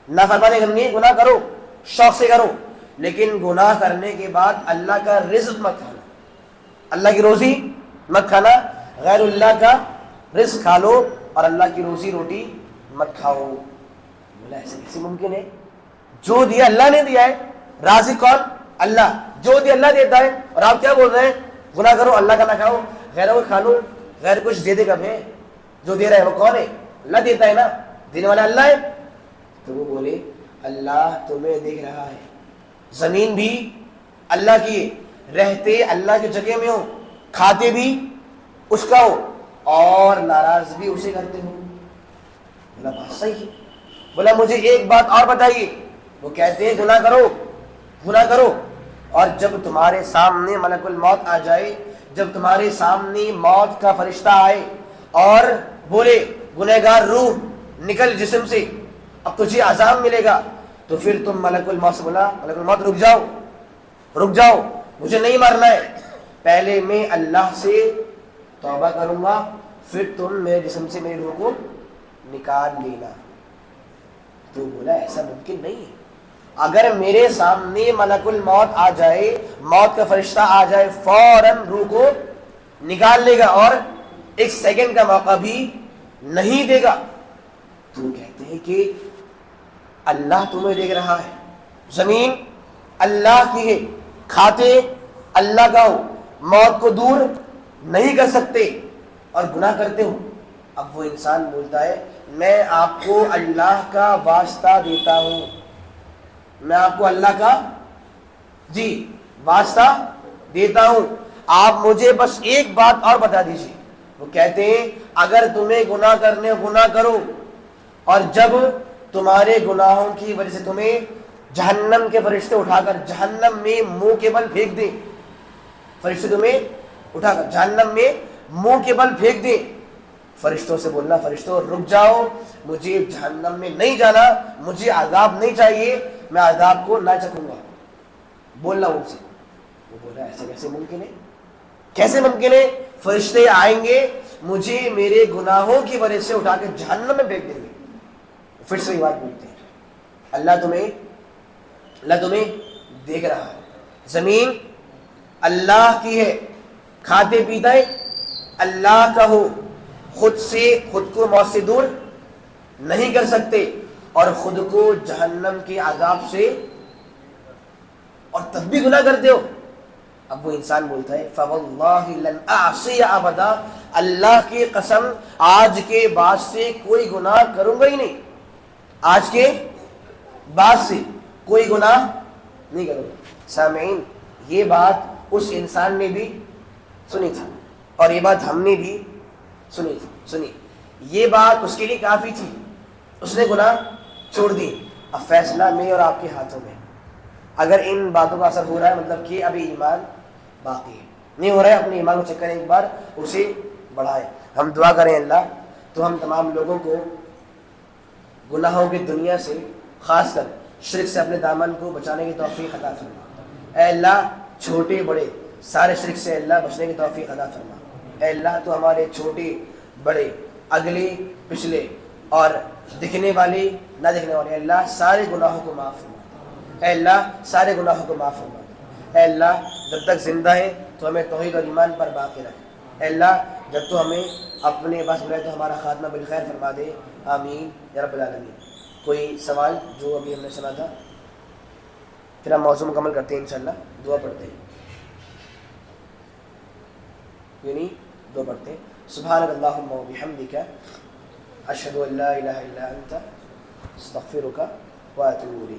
نافرمانی کرنی ہے، گناہ کرو، شوق سے کرو، لیکن گناہ کرنے کے بعد اللہ کا رزق مت کھانا، اللہ کی روزی مت کھانا، غیر اللہ کا رزق کھا لو اور اللہ کی روزی روٹی مت کھاؤ۔ بولا ایسے کیسے ممکن ہے، جو دیا اللہ نے دیا ہے، رازق کون اللہ، جو دیا اللہ دیتا ہے، اور آپ کیا بول رہے ہیں گناہ کرو اللہ کا نہ کھاؤ، غیروں کو کھا لو، غیر کچھ دے دے کب ہے، جو دے رہا ہے وہ کون ہے، اللہ دیتا ہے نا، دینے والا اللہ ہے۔ تو وہ بولے اللہ تمہیں دیکھ رہا ہے، زمین بھی اللہ کی ہے، رہتے اللہ کی جگہ میں ہو، کھاتے بھی اس کا ہو اور ناراض بھی اسے کرتے ہو۔ بولا بات صحیح ہے، بولا مجھے ایک بات اور بتائیے۔ وہ کہتے ہیں گناہ کرو، گناہ کرو، اور جب تمہارے سامنے ملک الموت آ جائے، جب تمہارے سامنے موت کا فرشتہ آئے اور بولے گنہگار روح نکل جسم سے، اب تجھے عذاب ملے گا، تو پھر تم ملک الموت سے بولا ملک الموت رک جاؤ، رک جاؤ، مجھے نہیں مرنا ہے، پہلے میں اللہ سے توبہ کروں گا، پھر تم میرے جسم سے میری روح کو نکال لینا۔ تو بولا ایسا ممکن نہیں ہے، اگر میرے سامنے ملک الموت آ جائے، موت کا فرشتہ آ جائے، فوراً روح کو نکال لے گا اور ایک سیکنڈ کا موقع بھی نہیں دے گا۔ تو کہتے ہیں کہ اللہ تمہیں دیکھ رہا ہے، زمین اللہ کی ہے، کھاتے اللہ کا ہو، موت کو دور نہیں کر سکتے اور گناہ کرتے ہو۔ اب وہ انسان بولتا ہے میں آپ کو اللہ کا واسطہ دیتا ہوں، میں آپ کو اللہ کا جی واسطہ دیتا ہوں، آپ مجھے بس ایک بات اور بتا دیجیے۔ وہ کہتے ہیں اگر تمہیں گناہ کرنے گناہ کرو، اور جب تمہارے گناہوں کی وجہ سے تمہیں جہنم کے فرشتے اٹھا کر جہنم میں منہ کے بل پھینک دیں، فرشتے تمہیں اٹھا کر جہنم میں منہ کے بل پھینک دیں، فرشتوں سے بولنا فرشتوں رک جاؤ، مجھے جہنم میں نہیں جانا، مجھے عذاب نہیں چاہیے، میں عذاب کو نہ چکھوں گا، بولنا ان سے۔ وہ بولا ایسے کیسے ممکن ہے، کیسے ممکن ہے، فرشتے آئیں گے مجھے میرے گناہوں کی وجہ سے اٹھا کے جہنم میں پھینک دیں گے۔ پھر سے یہ بات بولتے ہیں اللہ تمہیں دیکھ رہا ہے، زمین اللہ کی ہے، کھاتے پیتے اللہ کا ہو، خود کو موت سے دور نہیں کر سکتے اور خود کو جہنم کے عذاب سے، اور تب بھی گناہ کرتے ہو۔ اب وہ انسان بولتا ہے فواللہ لن اعصی ابدا، اللہ کی قسم آج کے بعد سے کوئی گناہ کروں گا ہی نہیں، آج کے بعد سے کوئی گناہ نہیں کروں گا۔ سامعین یہ بات اس انسان نے بھی سنی تھی اور یہ بات ہم نے بھی سنی، یہ بات اس کے لیے کافی تھی، اس نے گناہ چھوڑ دی۔ اب فیصلہ میں اور آپ کے ہاتھوں میں، اگر ان باتوں کا اثر ہو رہا ہے مطلب کہ ابھی ایمان باقی ہے، نہیں ہو رہا ہے، اپنے ایمان کو چیک کریں ایک بار، اسے بڑھائیں۔ ہم دعا کریں اللہ تو ہم تمام لوگوں کو گناہوں کی دنیا سے، خاص کر شرک سے اپنے دامن کو بچانے کی توفیق عطا فرما۔ اے اللہ چھوٹے بڑے سارے شرک سے اللہ بچنے کی توفیق عطا فرما۔ اے اللہ تو ہمارے چھوٹے بڑے اگلے پچھلے اور دکھنے والے نہ دکھنے والے اللہ سارے گناہوں کو معاف فرما۔ اے اللہ سارے گناہوں کو معاف فرما۔ اے اللہ جب تک زندہ ہے تو ہمیں توحید اور ایمان پر باقی رکھ۔ اے اللہ جب تو ہمیں اپنے پاس بلائے تو ہمارا خاتمہ بالخیر فرما دے، آمین یا رب العالمین۔ کوئی سوال جو ابھی ہم نے سنا تھا؟ پھر ہم موضوع مکمل کرتے ہیں انشاءاللہ، دعا پڑھتے ہیں، یعنی دعا پڑھتے ہیں۔ سبحانک اللہم و بحمدک اشہد ان لا الہ الا انت استغفرک و اتوب الیک۔